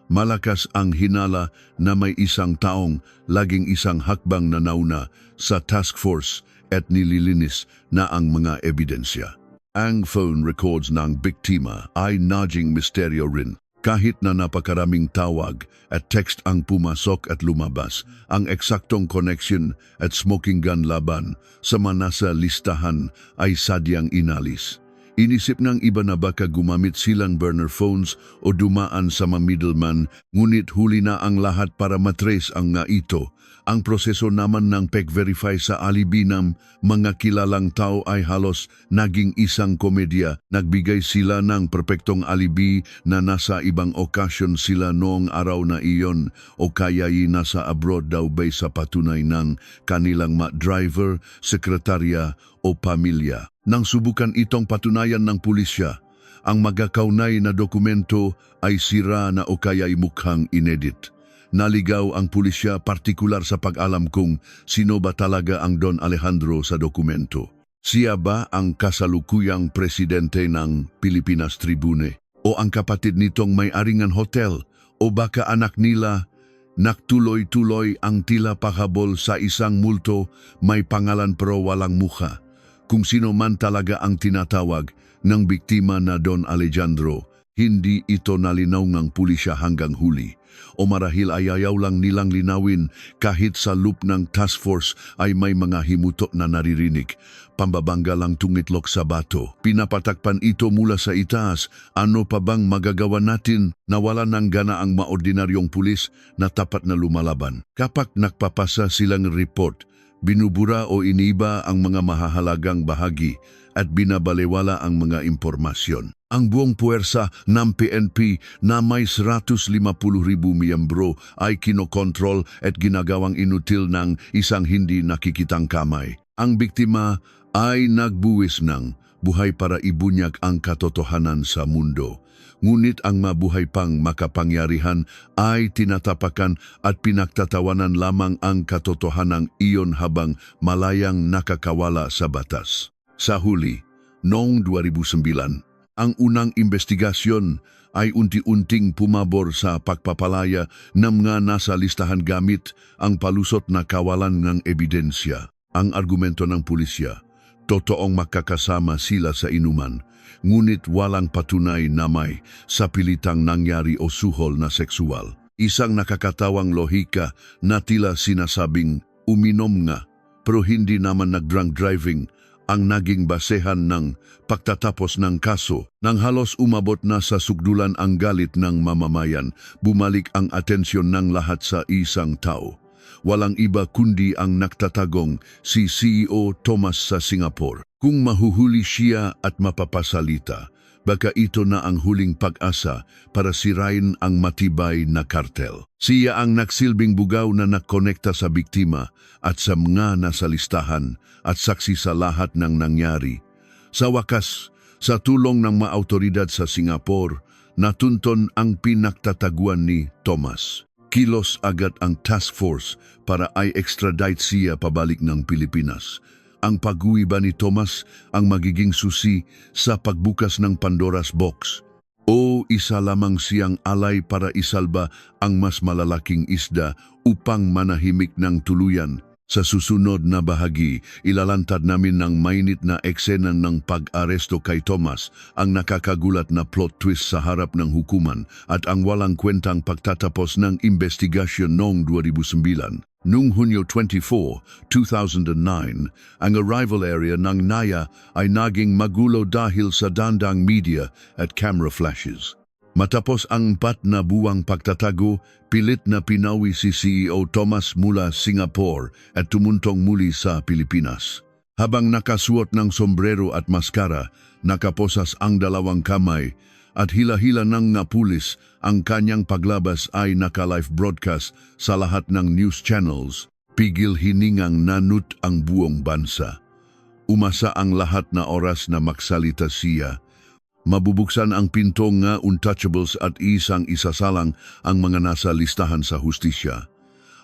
Malakas ang hinala na may isang taong laging isang hakbang na nauna sa task force at nililinis na ang mga ebidensya. Ang phone records ng biktima ay naging misteryo rin. Kahit na napakaraming tawag at text ang pumasok at lumabas, ang eksaktong connection at smoking gun laban sa mga nasa listahan ay sadyang inalis. Inisip ng iba na baka gumamit silang burner phones o dumaan sa mga middleman, ngunit huli na ang lahat para matrace ang nga ito. Ang proseso naman ng pag-verify sa alibi ng mga kilalang tao ay halos naging isang komedya. Nagbigay sila ng perpektong alibi na nasa ibang okasyon sila noong araw na iyon o kaya'y nasa abroad daw bay sa patunay ng kanilang driver, sekretarya o pamilya. Nang subukan itong patunayan ng pulisya, ang magakaunay na dokumento ay sira na o kaya'y mukhang inedit. Naligaw ang pulisya partikular sa pag-alam kung sino ba talaga ang Don Alejandro sa dokumento. Siya ba ang kasalukuyang presidente ng Pilipinas Tribune? O ang kapatid nitong may-ari ng hotel? O baka anak nila? Naktuloy-tuloy ang tila pahabol sa isang multo may pangalan pero walang mukha. Kung sino man talaga ang tinatawag ng biktima na Don Alejandro, hindi ito nalinaw ng pulisya hanggang huli. O marahil ay ayaw lang nilang linawin kahit sa loop ng task force ay may mga himutok na naririnig. Pambabangga lang tungitlok sa bato. Pinapatakpan ito mula sa itaas. Ano pa bang magagawa natin? Nawala ng gana ang maordinaryong pulis na tapat na lumalaban. Kapag nagpapasa silang report, binubura o iniba ang mga mahahalagang bahagi at binabalewala ang mga impormasyon. Ang buong puwersa ng PNP na may 150,000 miyembro ay kinokontrol at ginagawang inutil ng isang hindi nakikitang kamay. Ang biktima ay nagbuwis ng buhay para ibunyag ang katotohanan sa mundo. Ngunit ang mabuhay pang makapangyarihan ay tinatapakan at pinagtatawanan lamang ang katotohanang iyon habang malayang nakakawala sa batas. Sa huli, noong 2009, ang unang investigasyon ay unti-unting pumabor sa pagpapalaya ng mga nasa listahan gamit ang palusot na kawalan ng ebidensya. Ang argumento ng pulisya, totoong makakasama sila sa inuman, ngunit walang patunay na may sapilitang nangyari o suhol na sexual. Isang nakakatawang lohika na tila sinasabing uminom nga pero hindi naman nag-drunk driving ang naging basehan ng pagtatapos ng kaso. Nang halos umabot na sa sugdulan ang galit ng mamamayan, bumalik ang atensyon ng lahat sa isang tao. Walang iba kundi ang nagtatagong si CEO Thomas sa Singapore. Kung mahuhuli siya at mapapasalita, baka ito na ang huling pag-asa para sirain ang matibay na kartel. Siya ang nagsilbing bugaw na nakonekta sa biktima at sa mga nasa listahan at saksi sa lahat ng nangyari. Sa wakas, sa tulong ng mga autoridad sa Singapore, natunton ang pinagtataguan ni Thomas. Kilos agad ang task force para i-extradite siya pabalik ng Pilipinas. Ang pag-uwi ba ni Thomas ang magiging susi sa pagbukas ng Pandora's Box? O isa lamang siyang alay para isalba ang mas malalaking isda upang manahimik ng tuluyan? Sa susunod na bahagi, ilalantad namin ng mainit na eksena ng pag-aresto kay Tomas, ang nakakagulat na plot twist sa harap ng hukuman at ang walang kwentang pagtatapos ng investigasyon noong 2009. Noong Hunyo 24, 2009, ang arrival area ng Naya ay naging magulo dahil sa dandang media at camera flashes. Matapos ang 4 na buwang pagtatago, pilit na pinawi si CEO Tomas mula Singapore at tumuntong muli sa Pilipinas. Habang nakasuot ng sombrero at maskara, nakaposas ang dalawang kamay at hila-hila ng napulis, ang kanyang paglabas ay naka-live broadcast sa lahat ng news channels. Pigil hiningang nanut ang buong bansa. Umasa ang lahat na oras na magsalita siya. Mabubuksan ang pinto nga untouchables at isang isasalang ang mga nasa listahan sa hustisya.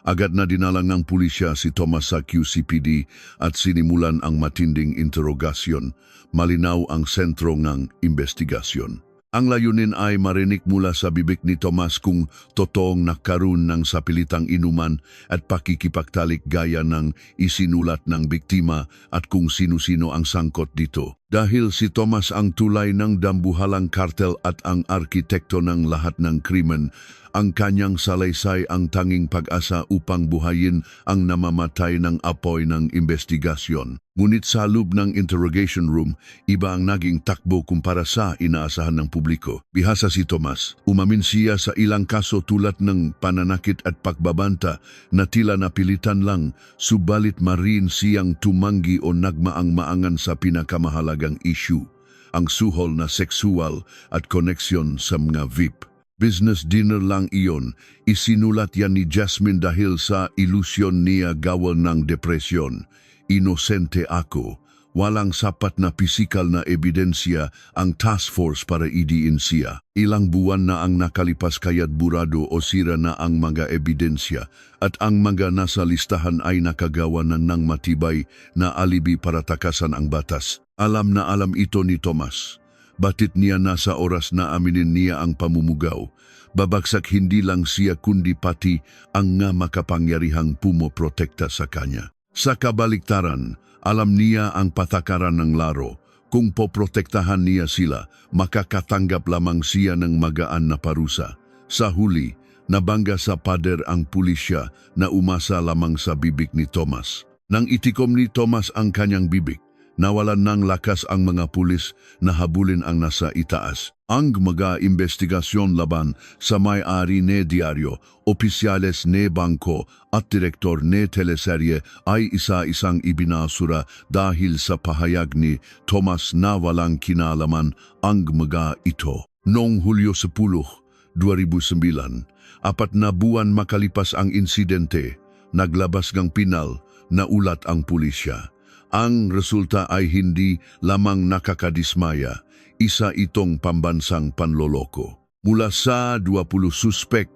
Agad na dinalang ng pulisya si Tomas sa QCPD at sinimulan ang matinding interogasyon. Malinaw ang sentro ng investigasyon. Ang layunin ay marinig mula sa bibig ni Tomas kung totoong nagkaroon ng sapilitang inuman at pakikipagtalik gaya ng isinulat ng biktima at kung sino-sino ang sangkot dito. Dahil si Tomas ang tulay ng dambuhalang kartel at ang arkitekto ng lahat ng krimen, ang kanyang salaysay ang tanging pag-asa upang buhayin ang namamatay ng apoy ng investigasyon. Ngunit sa loob ng interrogation room, iba ang naging takbo kumpara sa inaasahan ng publiko. Bihasa si Tomas. Umamin siya sa ilang kaso tulad ng pananakit at pagbabanta na tila napilitan lang, subalit marin siyang tumanggi o nagmaang-maangan sa pinakamahalagang issue, ang suhol na sexual at koneksyon sa mga VIP. Business dinner lang iyon, isinulat yan ni Jasmine dahil sa ilusyon niya gawa ng depresyon. Inosente ako, walang sapat na pisikal na ebidensya ang task force para idiin siya. Ilang buwan na ang nakalipas kaya't burado o sira na ang mga ebidensya at ang mga nasa listahan ay nakagawa na ng matibay na alibi para takasan ang batas. Alam na alam ito ni Tomas. Batit niya nasa oras na aminin niya ang pamumugaw. Babagsak hindi lang siya kundi pati ang nga makapangyarihang pumoprotekta sa kanya. Sa kabaliktaran, alam niya ang patakaran ng laro. Kung poprotektahan niya sila, makakatanggap lamang siya ng magaan na parusa. Sa huli, nabangga sa pader ang pulisya na umasa lamang sa bibig ni Tomas. Nang itikom ni Tomas ang kanyang bibig, nawalan ng lakas ang mga pulis na habulin ang nasa itaas. Ang mga investigasyon laban sa may-ari ne diaryo, opisyales ne bangko at direktor ne teleserye ay isa-isang ibinasura dahil sa pahayag ni Tomas na walang kinalaman ang mga ito. Noong Hulyo 10, 2009, 4 na buwan makalipas ang insidente, naglabas ng pinal na ulat ang pulisya. Ang resulta ay hindi lamang nakakadismaya, isa itong pambansang panloloko. Mula sa 20 suspek,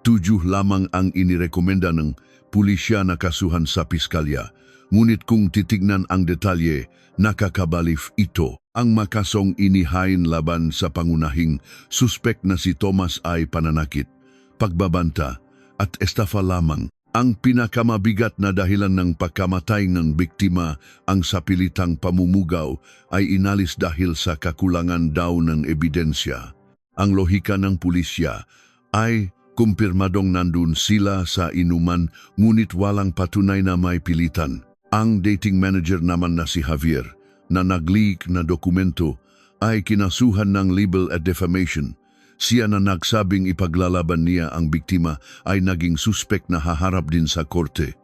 7 lamang ang inirekomenda ng pulisya na kasuhan sa piskalya. Ngunit kung titignan ang detalye, nakakabalif ito. Ang makasong inihain laban sa pangunahing suspek na si Tomas ay pananakit, pagbabanta at estafa lamang. Ang pinakamabigat na dahilan ng pagkamatay ng biktima, ang sapilitang pamumugaw, ay inalis dahil sa kakulangan daw ng ebidensya. Ang lohika ng pulisya ay kumpirmadong nandun sila sa inuman ngunit walang patunay na may pilitan. Ang dating manager naman na si Javier, na nag-leak na dokumento, ay kinasuhan ng libel at defamation. Siya na nagsabing ipaglalaban niya ang biktima ay naging suspek na haharap din sa korte.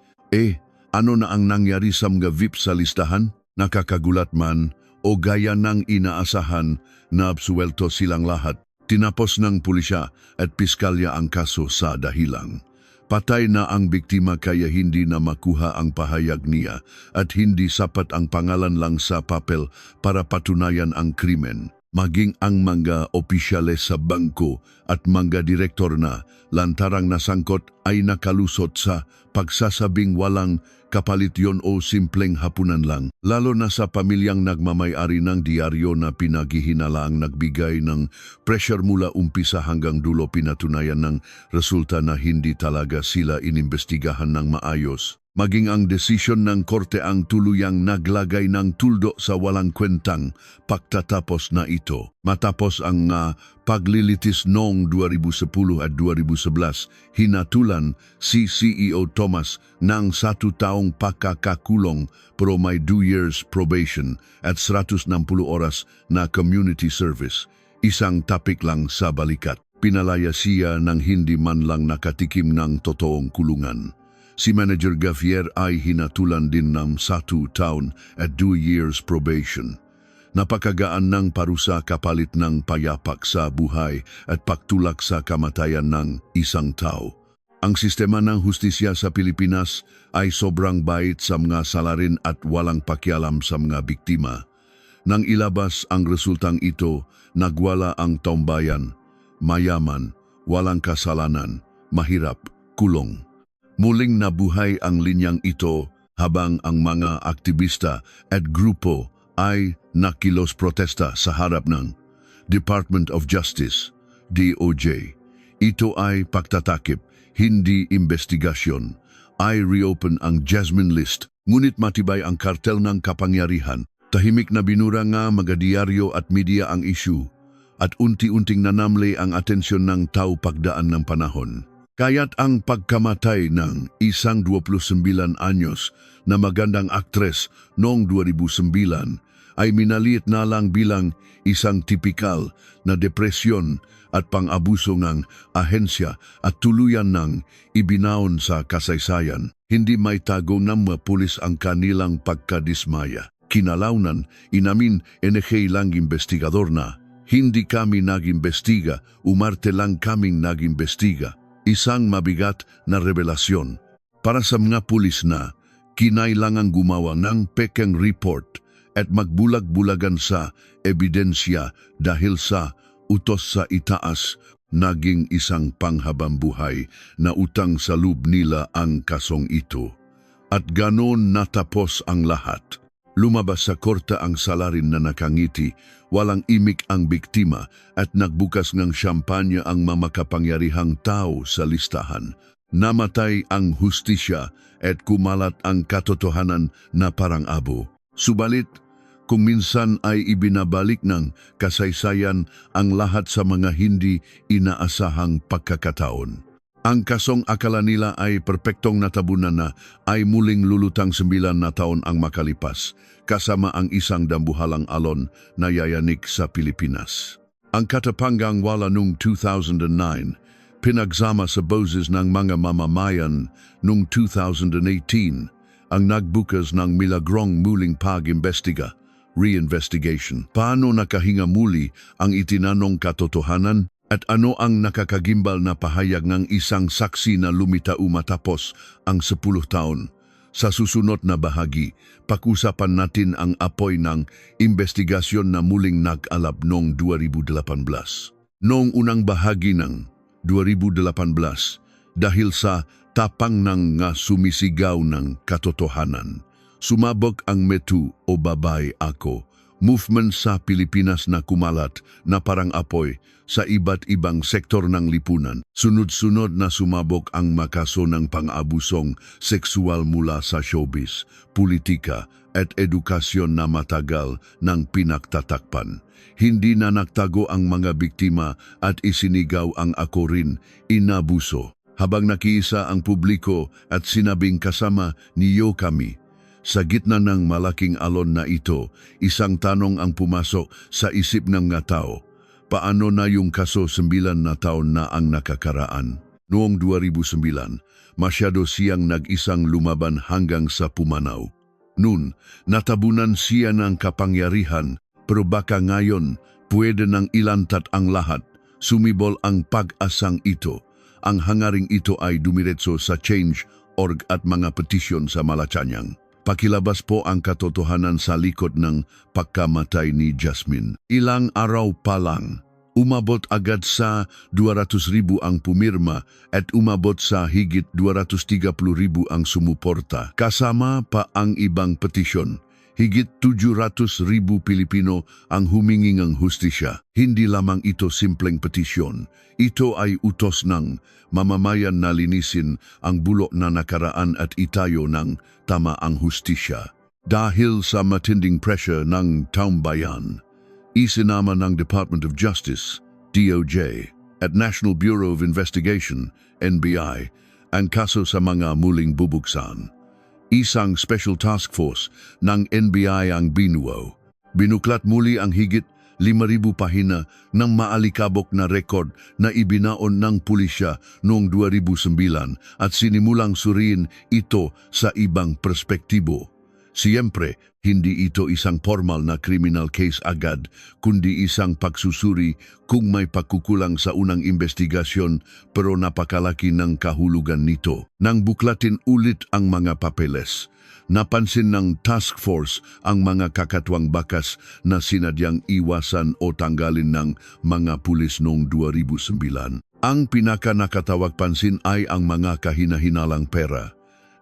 Ano na ang nangyari sa mga VIP sa listahan? Nakakagulat man o gaya ng inaasahan na absuelto silang lahat. Tinapos ng pulisya at piskalya ang kaso sa dahilang patay na ang biktima kaya hindi na makuha ang pahayag niya at hindi sapat ang pangalan lang sa papel para patunayan ang krimen. Maging ang mga opisyales sa bangko at mga direktor na lantarang nasangkot ay nakalusot sa pagsasabing walang kapalit yon o simpleng hapunan lang. Lalo na sa pamilyang nagmamay-ari ng diaryo na pinaghihinalaang nagbigay ng pressure mula umpisa hanggang dulo, pinatunayan ng resulta na hindi talaga sila inimbestigahan ng maayos. maging ang desisyon ng korte ang tuluyang naglagay ng tuldo sa walang kwentang pagtatapos na ito. Matapos ang paglilitis noong 2010 at 2011, hinatulan si CEO Thomas ng 1 taong pagkakakulong pero may 2 years probation at 160 oras na community service. Isang tapik lang sa balikat. Pinalaya siya ng hindi man lang nakatikim ng totoong kulungan. Si Manager Gavier ay hinatulan din ng 1 taon at 2 years probation. Napakagaan ng parusa kapalit ng payapak sa buhay at pagtulak sa kamatayan ng isang tao. Ang sistema ng hustisya sa Pilipinas ay sobrang bait sa mga salarin at walang pakialam sa mga biktima. Nang ilabas ang resultang ito, nagwala ang taumbayan, mayaman, walang kasalanan, mahirap, kulong. Muling nabuhay ang linyang ito habang ang mga aktivista at grupo ay nakilos protesta sa harap ng Department of Justice, DOJ. Ito ay pagtatakip, hindi investigasyon. Ay reopen ang Jasmine List, ngunit matibay ang kartel ng kapangyarihan. Tahimik na binura nga mga diaryo at media ang issue at unti-unting nanamli ang atensyon ng tao pagdaan ng panahon. Kaya't ang pagkamatay ng isang 29 anyos na magandang aktres noong 2009 ay minaliit na lang bilang isang tipikal na depresyon at pang-abuso ng ahensya at tuluyan ng ibinaon sa kasaysayan. Hindi may tago ng mga pulis ang kanilang pagkadismaya. Kinalaunan, inamin NHA lang investigador na, hindi kami nag-imbestiga, umarte lang kaming nag-imbestiga. Isang mabigat na revelasyon para sa mga pulis na kinailangang gumawa ng pekeng report at magbulag-bulagan sa ebidensya dahil sa utos sa itaas, naging isang panghabang buhay na utang sa loob nila ang kasong ito. At ganon natapos ang lahat. Lumabas sa korte ang salarin na nakangiti, walang imik ang biktima at nagbukas ng champagne ang mamakapangyarihang tao sa listahan. Namatay ang hustisya at kumalat ang katotohanan na parang abo. Subalit, kung minsan ay ibinabalik ng kasaysayan ang lahat sa mga hindi inaasahang pagkakataon. Ang kasong akala nila ay perpektong natabunan na ay muling lulutang 9 na taon ang makalipas, kasama ang isang dambuhalang alon na yayanik sa Pilipinas. Ang katapanggang wala noong 2009, pinagsama sa boses ng mga mamamayan noong 2018, ang nagbukas ng milagrong muling pag-imbestiga, reinvestigation. Paano nakahinga muli ang itinanong katotohanan? At ano ang nakakagimbal na pahayag ng isang saksi na lumitaw matapos ang 10 taon? Sa susunod na bahagi, pakusapan natin ang apoy ng investigasyon na muling nag-alab noong 2018. Noong unang bahagi ng 2018, dahil sa tapang ng sumisigaw ng katotohanan, sumabog ang Metu o Babay Ako, movement sa Pilipinas na kumalat na parang apoy sa iba't ibang sektor ng lipunan. Sunod-sunod na sumabog ang makaso ng pang-abusong sexual mula sa showbiz, politika at edukasyon na matagal ng pinagtatakpan. Hindi na nagtago ang mga biktima at isinigaw ang ako rin, inabuso. Habang nakiisa ang publiko at sinabing kasama niyo kami. Sa gitna ng malaking alon na ito, isang tanong ang pumasok sa isip ng mga tao. Paano na yung kaso 9 na taon na ang nakakaraan? Noong 2009, masyado siyang nag-isang lumaban hanggang sa pumanaw. Noon, natabunan siya ng kapangyarihan, pero baka ngayon, pwede nang ilantat ang lahat. Sumibol ang pag-asang ito. Ang hangaring ito ay dumiretso sa Change.org at mga petisyon sa Malacanang. Pakilabas po ang katotohanan sa likod ng pagkamatay ni Jasmine. Ilang araw pa lang, umabot agad sa 200,000 ang pumirma at umabot sa higit 230,000 ang sumuporta. Kasama pa ang ibang petisyon. Higit 700,000 Pilipino ang humingi ng hustisya. Hindi lamang ito simpleng petisyon. Ito ay utos ng mamamayan na linisin ang bulok na nakaraan at itayo ng tama ang hustisya. Dahil sa matinding pressure ng taong bayan, isinama ng Department of Justice, DOJ, at National Bureau of Investigation, NBI, ang kaso sa mga muling bubuksan. Isang special task force ng NBI ang binuo. Binuklat muli ang higit 5,000 pahina ng maalikabok na rekord na ibinaon ng pulisya noong 2009 at sinimulang suriin ito sa ibang perspektibo. Siyempre, hindi ito isang formal na criminal case agad, kundi isang pagsusuri kung may pagkukulang sa unang investigasyon pero napakalaki ng kahulugan nito. Nang buklatin ulit ang mga papeles, napansin ng task force ang mga kakatwang bakas na sinadyang iwasan o tanggalin ng mga pulis noong 2009. Ang pinaka-nakatawag pansin ay ang mga kahina-hinalang pera.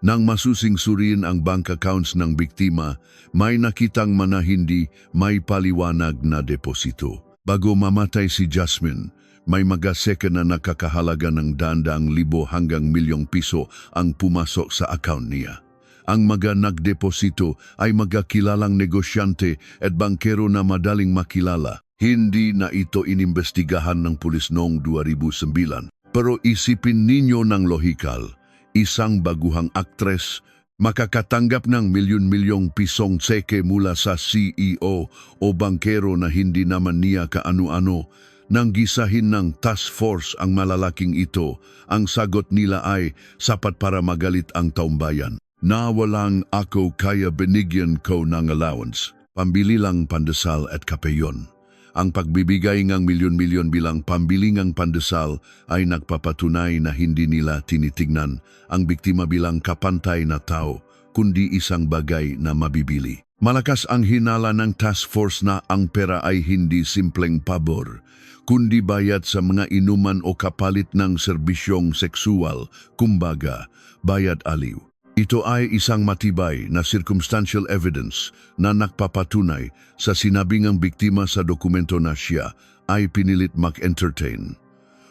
Nang masusing suriin ang bank accounts ng biktima, may nakitang hindi may paliwanag na deposito. Bago mamatay si Jasmine, may magaseka na nakakahalaga ng daang libo hanggang milyong piso ang pumasok sa account niya. Ang mga nagdeposito ay magakilalang negosyante at bankero na madaling makilala. Hindi na ito inimbestigahan ng pulis noong 2009. Pero isipin ninyo ng lohikal, isang baguhang aktres makakatanggap ng milyon-milyong pisong tseke mula sa CEO o bankero na hindi naman niya kaano-ano. Nang gisahin ng task force ang malalaking ito, ang sagot nila ay sapat para magalit ang taumbayan. Nawalang ako kaya binigyan ko ng allowance, pambili lang pandesal at kapeyon. Ang pagbibigay ng milyon-milyon bilang pambilingang pandesal ay nagpapatunay na hindi nila tinitignan ang biktima bilang kapantay na tao, kundi isang bagay na mabibili. Malakas ang hinala ng task force na ang pera ay hindi simpleng pabor, kundi bayad sa mga inuman o kapalit ng serbisyong seksual, kumbaga, bayad aliw. Ito ay isang matibay na circumstantial evidence na nagpapatunay sa sinabing ang biktima sa dokumento na siya ay pinilit mag-entertain.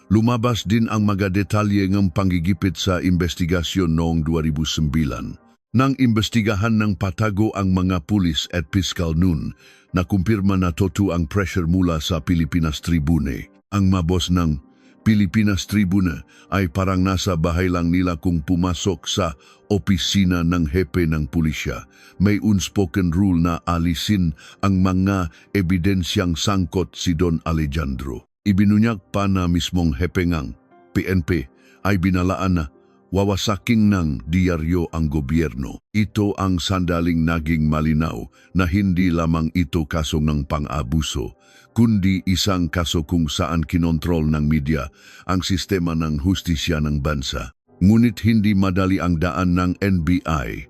Lumabas din ang mga detalye ng panggigipit sa investigasyon noong 2009. Nang imbestigahan ng patago ang mga pulis at piskal noon, nakumpirma na totoo ang pressure mula sa Pilipinas Tribune. Ang mabos ng Pilipinas Tribune ay parang nasa bahay lang nila kung pumasok sa opisina ng hepe ng pulisya. May unspoken rule na alisin ang mga ebidensyang sangkot si Don Alejandro. Ibinunyag pa na mismong hepe ng PNP ay binalaan na wawasaking ng diaryo ang gobyerno. Ito ang sandaling naging malinaw na hindi lamang ito kaso ng pang-abuso, kundi isang kaso kung saan kinontrol ng media ang sistema ng hustisya ng bansa. Ngunit hindi madali ang daan ng NBI.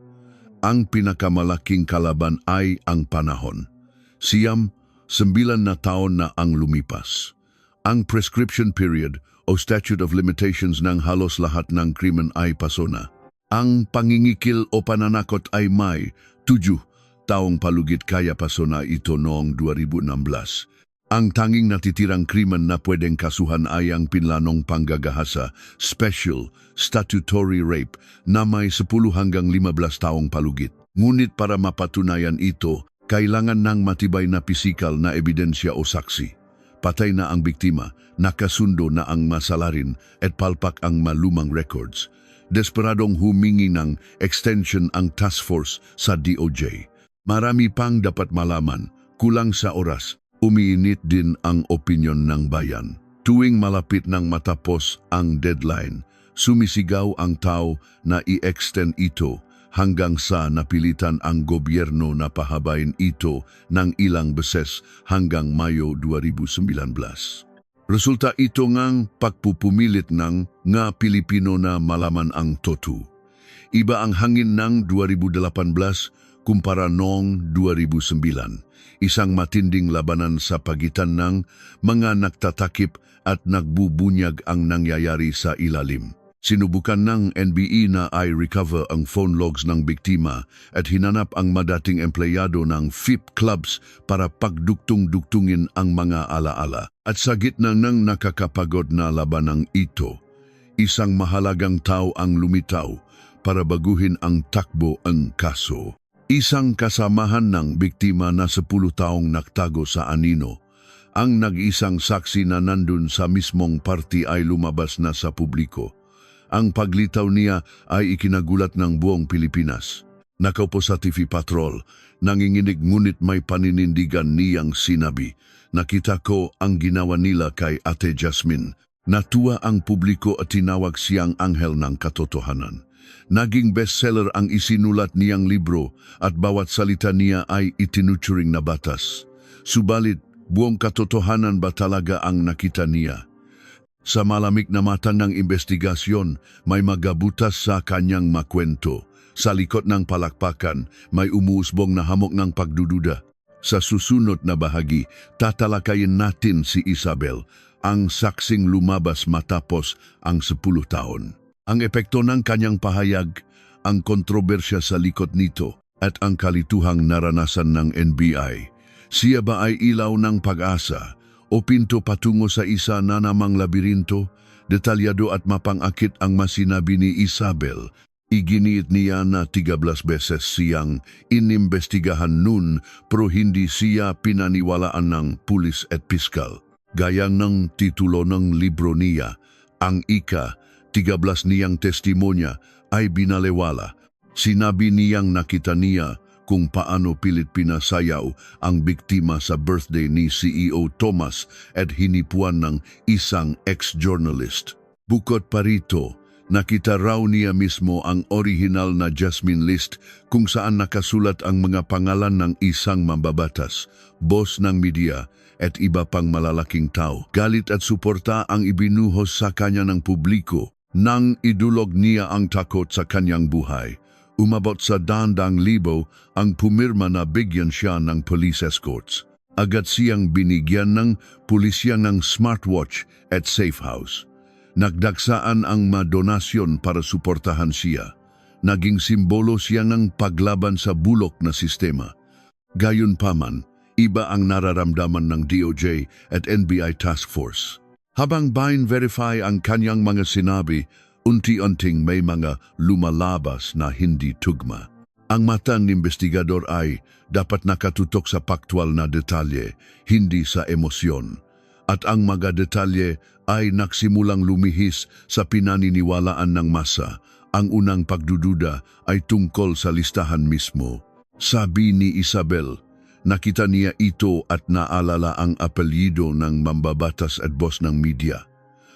Ang pinakamalaking kalaban ay ang panahon. 9 na taon na ang lumipas. Ang prescription period o statute of limitations ng halos lahat ng krimen ay paso na. Ang pangingikil o pananakot ay may 7 taong palugit kaya paso na ito noong 2016. Ang tanging natitirang krimen na pwedeng kasuhan ay ang pinlanong panggagahasa, special statutory rape, na may 10 hanggang 15 taong palugit. Ngunit para mapatunayan ito, kailangan ng matibay na pisikal na ebidensya o saksi. Patay na ang biktima, nakasundo na ang masalarin at palpak ang malumang records. Desperadong humingi ng extension ang task force sa DOJ. Marami pang dapat malaman, kulang sa oras. Umiinit din ang opinyon ng bayan. Tuwing malapit nang matapos ang deadline, sumisigaw ang tao na i-extend ito hanggang sa napilitan ang gobyerno na pahabain ito ng ilang beses hanggang Mayo 2019. Resulta ito ngang pagpupumilit ng nga Pilipino na malaman ang totoo. Iba ang hangin ng 2018 kumpara noong 2009. Isang matinding labanan sa pagitan ng mga nagtatakip at nagbubunyag ang nangyayari sa ilalim. Sinubukan ng NBI na i-recover ang phone logs ng biktima at hinanap ang madating empleyado ng FIP clubs para pagduktong-duktungin ang mga alaala. At sa gitna ng nakakapagod na labanang ito, isang mahalagang tao ang lumitaw para baguhin ang takbo ang kaso. Isang kasamahan ng biktima na 10 taong naktago sa anino. Ang nag-isang saksi na nandun sa mismong party ay lumabas na sa publiko. Ang paglitaw niya ay ikinagulat ng buong Pilipinas. Nakaupo sa TV Patrol, nanginginig ngunit may paninindigan niyang sinabi, "Nakita ko ang ginawa nila kay Ate Jasmine." Natuwa ang publiko at tinawag siyang anghel ng katotohanan. Naging bestseller ang isinulat niyang libro at bawat salita niya ay itinuturing na batas. Subalit, buong katotohanan ba talaga ang nakita niya? Sa malamig na mata ng investigasyon, may magabutas sa kanyang makwento. Sa likod ng palakpakan, may umuusbong na hamok ng pagdududa. Sa susunod na bahagi, tatalakayin natin si Isabel, ang saksing lumabas matapos ang 10 taon. Ang epekto ng kanyang pahayag, ang kontrobersya sa likod nito, at ang kalituhang naranasan ng NBI. Siya ba ay ilaw ng pag-asa o pinto patungo sa isa na namang labirinto? Detalyado at mapangakit ang masinabi ni Isabel. Iginiit niya na 13 beses siyang inimbestigahan nun pero hindi siya pinaniwalaan ng pulis at piskal. Gaya ng titulo ng libro niya, ang ika-13 niyang testimonya ay binalewala. Sinabi niyang nakita niya kung paano pilit pinasayaw ang biktima sa birthday ni CEO Thomas at hinipuan ng isang ex-journalist. Bukod pa rito, nakita raw niya mismo ang original na Jasmine list kung saan nakasulat ang mga pangalan ng isang mambabatas, boss ng media at iba pang malalaking tao. Galit at suporta ang ibinuhos sa kanya ng publiko nang idulog niya ang takot sa kanyang buhay. Umabot sa daan-daang libo ang pumirma na bigyan siya ng police escorts. Agad siyang binigyan ng pulisya ng smartwatch at safe house. Nagdagsaan ang madonasyon para suportahan siya. Naging simbolo siya ng paglaban sa bulok na sistema. Gayunpaman, iba ang nararamdaman ng DOJ at NBI Task Force. Habang verify ang kanyang mga sinabi, unti-unting may mga lumalabas na hindi tugma. Ang mata ng investigador ay dapat nakatutok sa paktwal na detalye, hindi sa emosyon. At ang mga detalye ay nagsimulang lumihis sa pinaniniwalaan ng masa. Ang unang pagdududa ay tungkol sa listahan mismo. Sabi ni Isabel, nakita niya ito at naalala ang apelyido ng mambabatas at boss ng media.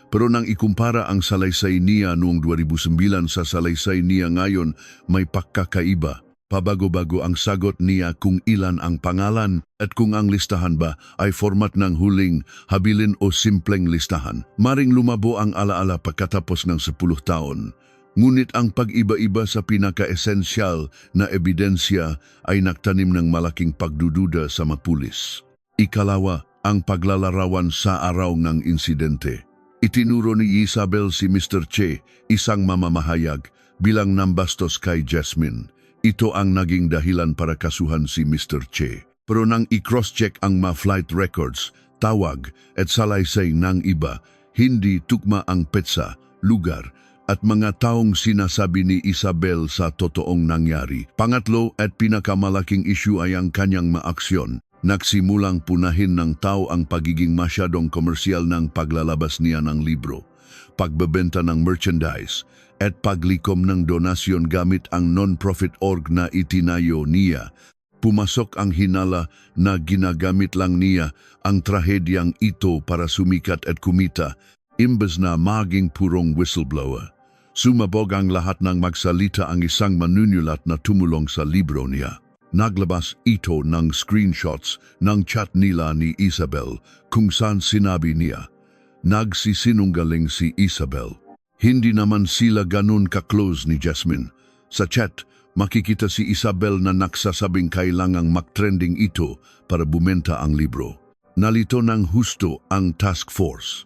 Pero nang ikumpara ang salaysay niya noong 2009 sa salaysay niya ngayon, may pagkakaiba. Pabago-bago ang sagot niya kung ilan ang pangalan at kung ang listahan ba ay format ng huling, habilin o simpleng listahan. Maring lumabo ang alaala pagkatapos ng 10 taon. Ngunit ang pag-iba-iba sa pinaka-esensyal na ebidensya ay nagtanim ng malaking pagdududa sa mga pulis. Ikalawa, ang paglalarawan sa araw ng insidente. Itinuro ni Isabel si Mr. Che, isang mamamahayag, bilang nambastos kay Jasmine. Ito ang naging dahilan para kasuhan si Mr. Che. Pero nang i-cross-check ang mga flight records, tawag at salaysay ng iba, hindi tugma ang petsa, lugar, at mga taong sinasabi ni Isabel sa totoong nangyari. Pangatlo at pinakamalaking issue ay ang kanyang maaksyon. Nagsimulang punahin ng tao ang pagiging masyadong komersyal ng paglalabas niya ng libro, pagbebenta ng merchandise, at paglikom ng donasyon gamit ang non-profit org na itinayo niya. Pumasok ang hinala na ginagamit lang niya ang trahedyang ito para sumikat at kumita, imbes na maging purong whistleblower. Sumabog ang lahat ng magsalita ang isang manunulat na tumulong sa libro niya. Naglabas ito ng screenshots ng chat nila ni Isabel kung saan sinabi niya, nagsisinungaling si Isabel. Hindi naman sila ganun ka-close ni Jasmine. Sa chat, makikita si Isabel na nagsasabing kailangang mag-trending ito para bumenta ang libro. Nalito ng husto ang task force.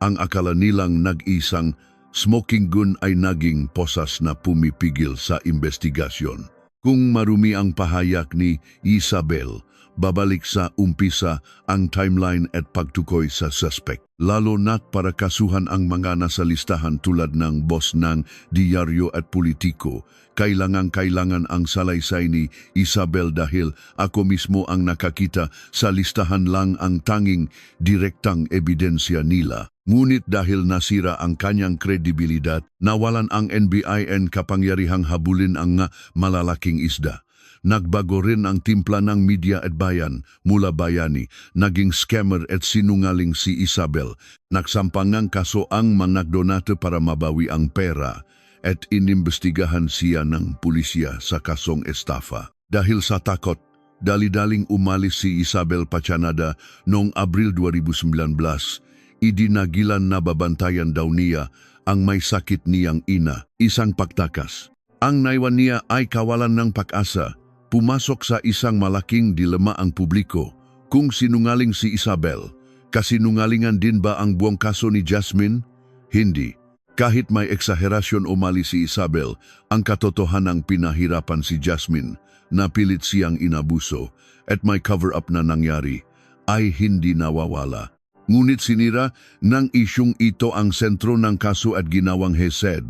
Ang akala nilang nag-isang smoking gun ay naging posas na pumipigil sa investigasyon. Kung marumi ang pahayag ni Isabel, babalik sa umpisa ang timeline at pagtukoy sa suspect. Lalo na't para kasuhan ang mga nasa listahan tulad ng boss ng diaryo at politiko. Kailangan ang salaysay ni Isabel dahil ako mismo ang nakakita sa listahan lang ang tanging direktang ebidensya nila. Ngunit dahil nasira ang kanyang kredibilidad, nawalan ang NBI and kapangyarihang habulin ang malalaking isda. Nagbago rin ang timpla ng media at bayan mula bayani, naging scammer at sinungaling si Isabel. Nagsampang ng kaso ang managdonato para mabawi ang pera at inimbestigahan siya ng pulisya sa kasong estafa. Dahil sa takot, dali-daling umalis si Isabel Pachanada noong Abril 2019. Idinagilan na babantayan daw niya ang may sakit niyang ina, isang pagtakas. Ang naiwan niya ay kawalan ng pag-asa. Pumasok sa isang malaking dilema ang publiko. Kung sinungaling si Isabel, kasinungalingan din ba ang buong kaso ni Jasmine? Hindi. Kahit may eksaherasyon o mali si Isabel, ang katotohanang pinahirapan si Jasmine, napilit siyang inabuso, at may cover-up na nangyari, ay hindi nawawala. Ngunit sinira ng isyung ito ang sentro ng kaso at ginawang he said,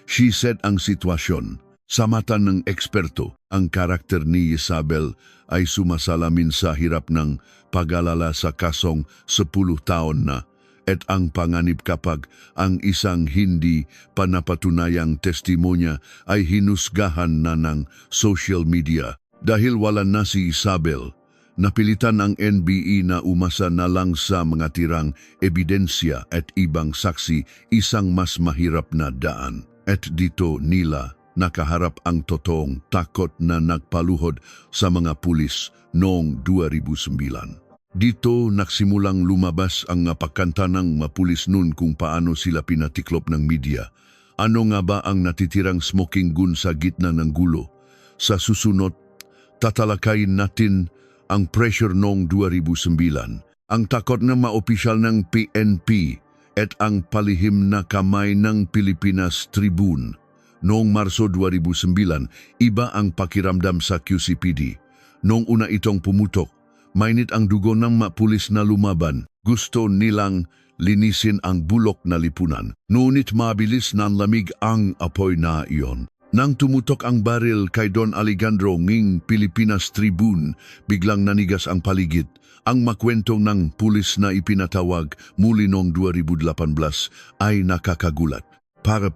she said ang sitwasyon. Sa mata ng eksperto, ang karakter ni Isabel ay sumasalamin sa hirap ng pag-alala sa kasong 10 taon na at ang panganib kapag ang isang hindi panapatunayang testimonya ay hinusgahan na ng social media. Dahil wala na si Isabel, napilitan ang NBI na umasa na lang sa mga tirang ebidensya at ibang saksi, isang mas mahirap na daan. At dito nila nakaharap ang totoong takot na nagpaluhod sa mga pulis noong 2009. Dito nagsimulang lumabas ang pagkanta ng mapulis nun kung paano sila pinatiklop ng media. Ano nga ba ang natitirang smoking gun sa gitna ng gulo? Sa susunod, tatalakayin natin ang pressure noong 2009, ang takot ng maopisyal ng PNP at ang palihim na kamay ng Pilipinas Tribune. Noong Marso 2009, iba ang pakiramdam sa QCPD. Noong una itong pumutok, mainit ang dugo ng mapulis na lumaban. Gusto nilang linisin ang bulok na lipunan. Ngunit mabilis nanlamig ang apoy na iyon. Nang tumutok ang baril kay Don Alejandro ng Pilipinas Tribune, biglang nanigas ang paligid. Ang makwento ng pulis na ipinatawag muli noong 2018 ay nakakagulat. Para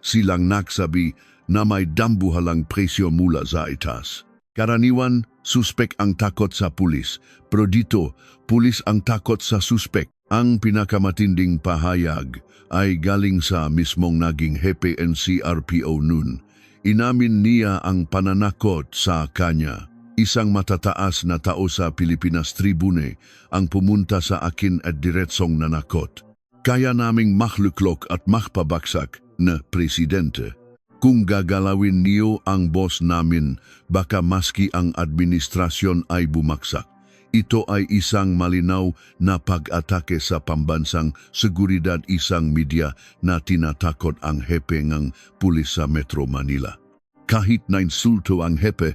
silang nagsabi na may dambuhalang presyo mula sa itaas. Karaniwan, suspek ang takot sa pulis. Pero dito, pulis ang takot sa suspek. Ang pinakamatinding pahayag ay galing sa mismong naging hepe ng CRPO noon. Inamin niya ang pananakot sa kanya. Isang matataas na tao sa Pilipinas Tribune ang pumunta sa akin at diretsong nanakot. Kaya naming makhluklok at makpabaksak na presidente. Kung gagalawin niyo ang boss namin, baka maski ang administrasyon ay bumaksak. Ito ay isang malinaw na pag-atake sa pambansang seguridad, isang media na tinatakot ang hepe ng pulis sa Metro Manila. Kahit nainsulto ang hepe,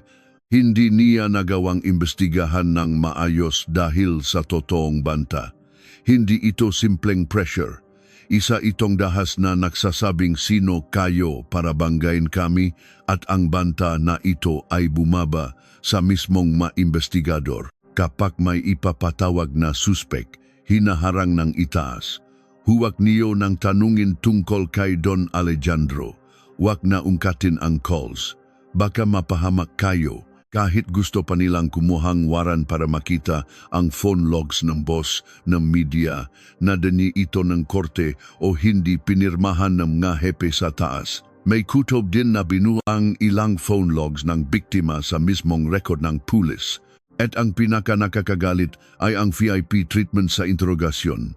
hindi niya nagawang imbestigahan ng maayos dahil sa totoong banta. Hindi ito simpleng pressure. Isa itong dahas na nagsasabing sino kayo para banggain kami at ang banta na ito ay bumaba sa mismong maimbestigador. Kapag may ipapatawag na suspek, hinaharang ng itaas. Huwag niyo nang tanungin tungkol kay Don Alejandro. Huwag na ungkatin ang calls. Baka mapahamak kayo. Kahit gusto pa nilang kumuhang waran para makita ang phone logs ng boss ng media na dani ito ng korte o hindi pinirmahan ng mga hepe sa taas. May kutob din na binuang ilang phone logs ng biktima sa mismong record ng pulis. At ang pinaka-nakakagalit ay ang VIP treatment sa interogasyon.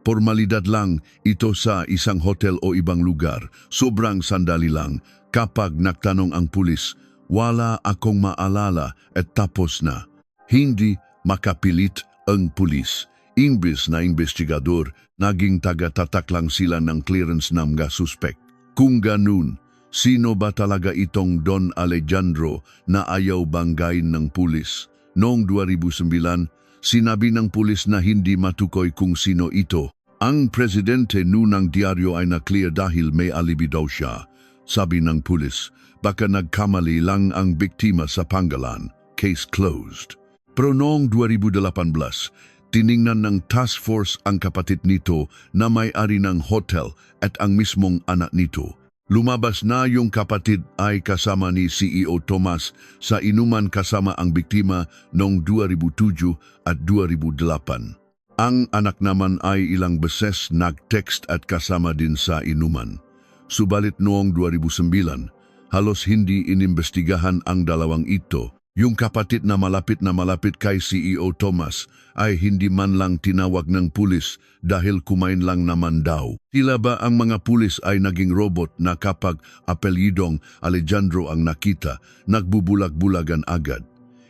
Formalidad lang ito sa isang hotel o ibang lugar. Sobrang sandali lang kapag nagtanong ang pulis, wala akong maalala at tapos na. Hindi makapilit ang pulis. Imbis na investigador, naging taga-tatak lang sila ng clearance ng mga suspect. Kung ganun, sino ba talaga itong Don Alejandro na ayaw banggain ng pulis? Noong 2009, sinabi ng pulis na hindi matukoy kung sino ito. Ang presidente nunang diaryo ay na-clear dahil may alibi daw siya. Sabi ng pulis, baka nagkamali lang ang biktima sa pangalan. Case closed. Pero noong 2018, tiningnan ng task force ang kapatid nito na may-ari ng hotel at ang mismong anak nito. Lumabas na yung kapatid ay kasama ni CEO Tomas sa inuman kasama ang biktima noong 2007 at 2008. Ang anak naman ay ilang beses nag-text at kasama din sa inuman. Subalit noong 2009, halos hindi inimbestigahan ang dalawang ito. Yung kapatid na malapit kay CEO Tomas ay hindi man lang tinawag ng pulis dahil kumain lang naman daw. Tila ba ang mga pulis ay naging robot na kapag apelyidong Alejandro ang nakita, nagbubulag-bulagan agad?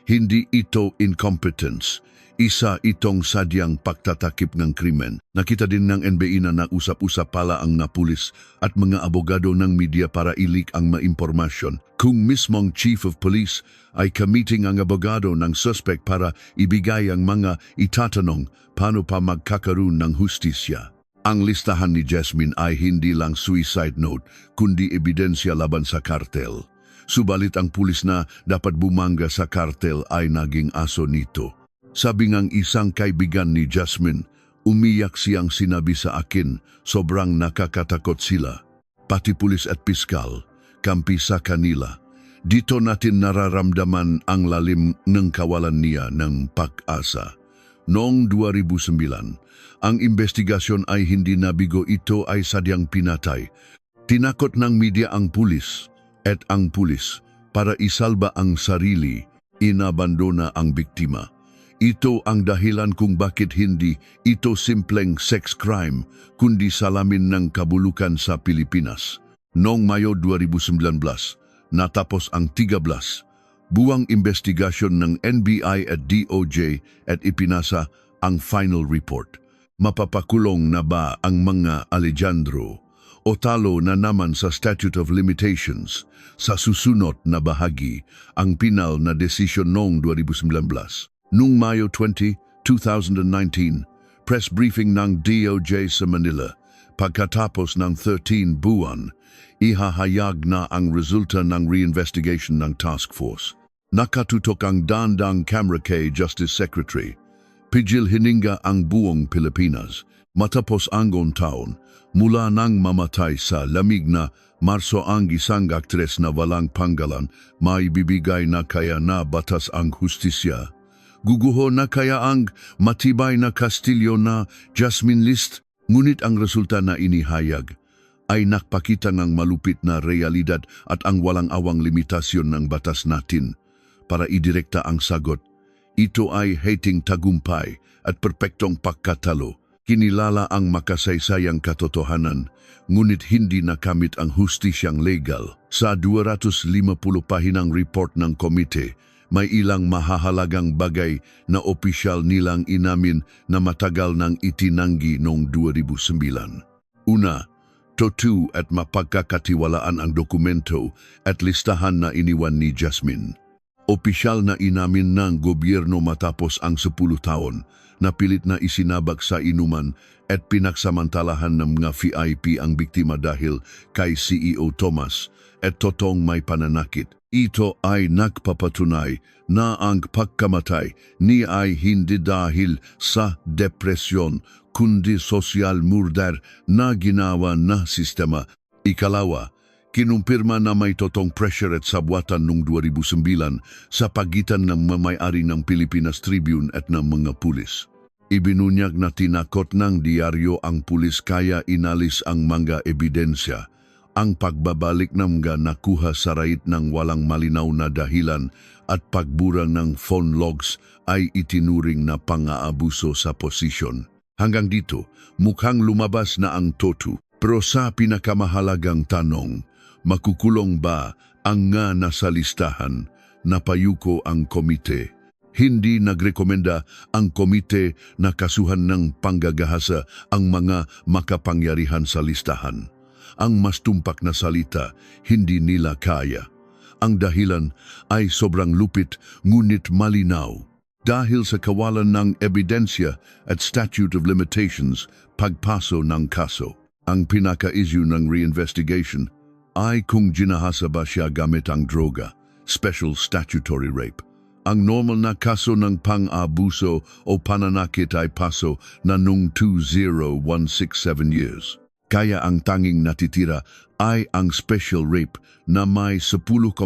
Hindi ito incompetence. Isa itong sadyang pagtatakip ng krimen. Nakita din ng NBI na nausap-usap pala ang napulis at mga abogado ng media para ilik ang maimpormasyon. Kung mismong chief of police ay kamiting ang abogado ng suspect para ibigay ang mga itatanong paano pa magkakaroon ng hustisya. Ang listahan ni Jasmine ay hindi lang suicide note kundi ebidensya laban sa kartel. Subalit ang pulis na dapat bumangga sa kartel ay naging aso nito. Sabi ngang isang kaibigan ni Jasmine, umiyak siyang sinabi sa akin, sobrang nakakatakot sila. Pati pulis at piskal, kampi sa kanila. Dito natin nararamdaman ang lalim ng kawalan niya ng pag-asa. Noong 2009, ang investigasyon ay hindi nabigo, ito ay sadyang pinatay. Tinakot ng media ang pulis at ang pulis para isalba ang sarili, inabandona ang biktima. Ito ang dahilan kung bakit hindi ito simpleng sex crime, kundi salamin ng kabulukan sa Pilipinas. Noong Mayo 2019, natapos ang 13 buwang investigasyon ng NBI at DOJ at ipinasa ang final report. Mapapakulong na ba ang mga Alejandro o talo na naman sa Statute of Limitations? Sa susunod na bahagi, ang pinal na desisyon noong 2019. Noong Mayo 20, 2019, press briefing ng DOJ sa Manila, pagkatapos ng 13 buwan, ihahayag na ang resulta ng reinvestigation ng task force. Nakatutok ang dandang camera kay Justice Secretary. Pigil hininga ang buong Pilipinas, matapos anggon taon, mula nang mamatay sa lamig na Marso ang isang aktres na walang panggalan, maibibigay na kaya na batas ang hustisya. Guguho na kaya ang matibay na Kastilyo na Jasmine List, ngunit ang resulta na inihayag ay nakpakita ng malupit na realidad at ang walang awang limitasyon ng batas natin. Para idirekta ang sagot, ito ay hating tagumpay at perpektong pagkatalo. Kinilala ang makasaysayang katotohanan, ngunit hindi nakamit ang hustisyang legal. Sa 250 pahinang report ng komite, may ilang mahahalagang bagay na opisyal nilang inamin na matagal nang itinanggi noong 2009. Una, totoo at mapagkakatiwalaan ang dokumento at listahan na iniwan ni Jasmine. Opisyal na inamin ng gobyerno matapos ang 10 taon na pilit na isinabak sa inuman at pinagsamantalahan ng mga VIP ang biktima dahil kay CEO Tomas at totoong may pananakit. Ito ay nagpapatunay na ang pagkamatay ni ay hindi dahil sa depresyon kundi social murder na ginawa na sistema. Ikalawa, kinumpirma na may totong pressure at sabwatan noong 2009 sa pagitan ng mamayari ng Pilipinas Tribune at ng mga pulis. Ibinunyag na tinakot ng diaryo ang pulis kaya inalis ang mga ebidensya. Ang pagbabalik ng mga nakuha sa rait ng walang malinaw na dahilan at pagbura ng phone logs ay itinuring na pang-aabuso sa posisyon. Hanggang dito, mukhang lumabas na ang totoo. Pero sa pinakamahalagang tanong, makukulong ba ang nga nasa listahan? Napayuko ang komite. Hindi nagrekomenda ang komite na kasuhan ng panggagahasa ang mga makapangyarihan sa listahan. Ang mas tumpak na salita, hindi nila kaya. Ang dahilan ay sobrang lupit ngunit malinaw. Dahil sa kawalan ng ebidensya at statute of limitations, pagpaso ng kaso. Ang pinaka-issue ng reinvestigation ay kung ginahasa ba siya gamit ang droga, special statutory rape. Ang normal na kaso ng pang-abuso o pananakit ay paso na nung 20167 years. Kaya ang tanging natitira ay ang special rape na may 10,15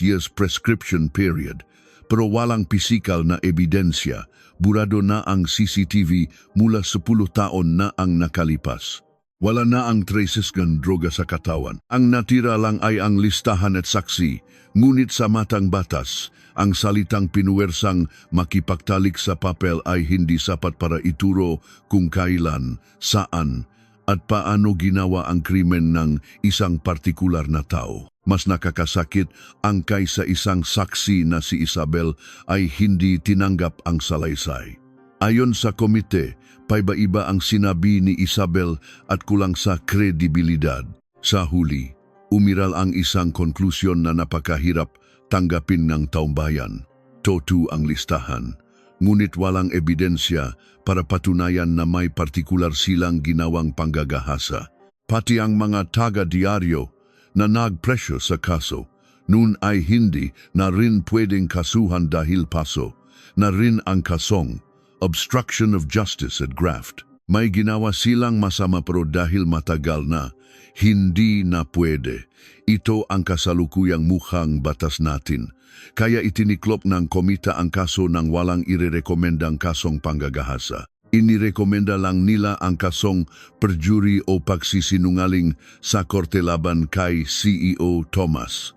years prescription period. Pero walang pisikal na ebidensya, burado na ang CCTV mula 10 taon na ang nakalipas. Wala na ang traces ng droga sa katawan. Ang natira lang ay ang listahan at saksi, ngunit sa matang batas, ang salitang pinuwersang makipagtalik sa papel ay hindi sapat para ituro kung kailan, saan, at paano ginawa ang krimen ng isang partikular na tao. Mas nakakasakit ang kaysa isang saksi na si Isabel ay hindi tinanggap ang salaysay. Ayon sa komite, paiba-iba ang sinabi ni Isabel at kulang sa kredibilidad. Sa huli, umiral ang isang konklusyon na napakahirap tanggapin ng taumbayan. Totu ang listahan, ngunit walang ebidensya para patunayan na may partikular silang ginawang panggagahasa. Pati ang mga taga-diaryo na nagpresyo sa kaso, noon ay hindi na rin pwedeng kasuhan dahil paso, na rin ang kasong obstruction of justice at graft. May ginawa silang masama pero dahil matagal na, hindi na pwede. Ito ang kasalukuyang mukhang batas natin. Kaya itiniklop ng komite ang kaso ng walang irerekomendang kasong panggagahasa. Inirekomenda lang nila ang kasong perjury o pagsisinungaling sa korte laban kay CEO Thomas.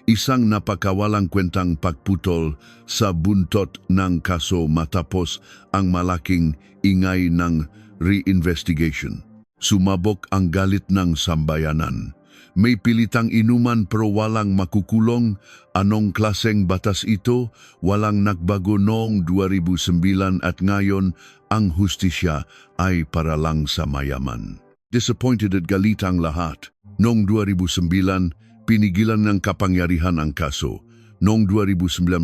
Isang napakawalang kwentang pagputol sa buntot ng kaso matapos ang malaking ingay ng reinvestigation. Sumabog ang galit ng sambayanan. May pilitang inuman pero walang makukulong. Anong klaseng batas ito? Walang nagbago noong 2009 at ngayon ang hustisya ay para lang sa mayaman. Disappointed at galit ang lahat. Noong 2009, pinigilan ng kapangyarihan ang kaso. Noong 2019,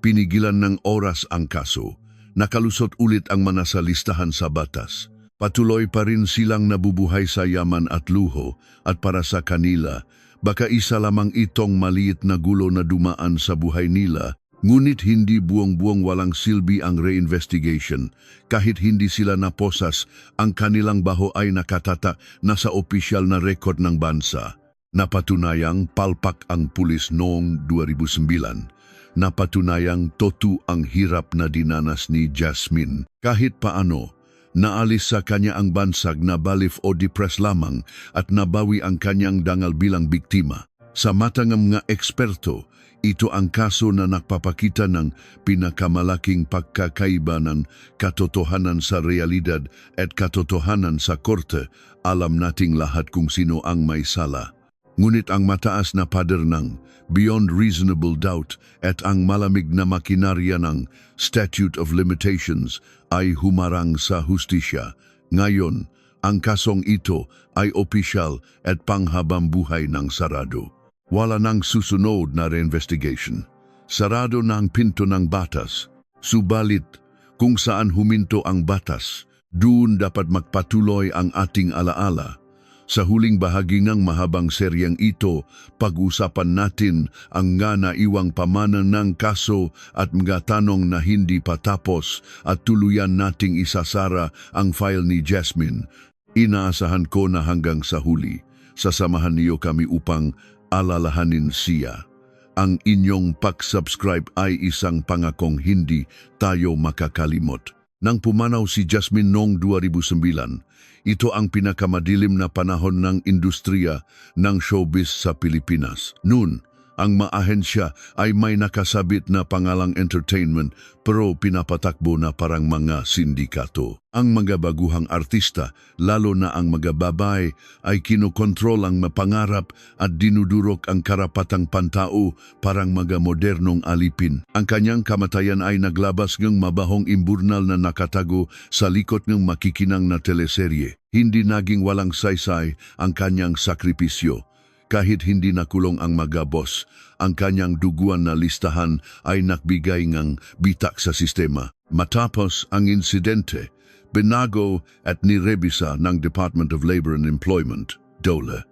pinigilan ng oras ang kaso. Nakalusot ulit ang manasa listahan sa batas. Patuloy pa rin silang nabubuhay sa yaman at luho at para sa kanila, baka isa lamang itong maliit na gulo na dumaan sa buhay nila, ngunit hindi buong-buong walang silbi ang reinvestigation. Kahit hindi sila naposas, ang kanilang baho ay nakatata na sa opisyal na rekord ng bansa. Napatunayang palpak ang pulis noong 2009. Napatunayang totu ang hirap na dinanas ni Jasmine. Kahit paano, naalis sa kanya ang bansag na balif o depress lamang at nabawi ang kanyang dangal bilang biktima. Sa mata ng mga eksperto, ito ang kaso na nagpapakita ng pinakamalaking pagkakaiba ng katotohanan sa realidad at katotohanan sa korte. Alam nating lahat kung sino ang may sala. Ngunit ang mataas na pader ng beyond reasonable doubt at ang malamig na makinarya ng statute of limitations ay humarang sa hustisya. Ngayon, ang kasong ito ay opisyal at panghabang buhay ng sarado. Wala nang susunod na reinvestigation. Sarado na ang pinto ng batas. Subalit, kung saan huminto ang batas, doon dapat magpatuloy ang ating alaala. Sa huling bahagi ng mahabang seryeng ito, pag-usapan natin ang nga naiwang pamanan ng kaso at mga tanong na hindi pa tapos at tuluyan nating isasara ang file ni Jasmine. Inaasahan ko na hanggang sa huli, sasamahan niyo kami upang alalahanin siya. Ang inyong pag-subscribe ay isang pangakong hindi tayo makakalimot. Nang pumanaw si Jasmine noong 2009, ito ang pinakamadilim na panahon ng industriya ng showbiz sa Pilipinas. Noon, Ang maahensya ay may nakasabit na pangalang entertainment pero pinapatakbo na parang mga sindikato. Ang mga baguhang artista, lalo na ang mga babae, ay kinokontrol ang mapangarap at dinudurok ang karapatang pantao parang mga modernong alipin. Ang kanyang kamatayan ay naglabas ng mabahong imburnal na nakatago sa likod ng makikinang na teleserye. Hindi naging walang saysay ang kanyang sakripisyo. Kahit hindi nakulong ang mga boss, ang kanyang duguan na listahan ay nagbigay ng bitak sa sistema. Matapos ang insidente, binago at nirebisa ng Department of Labor and Employment, DOLE,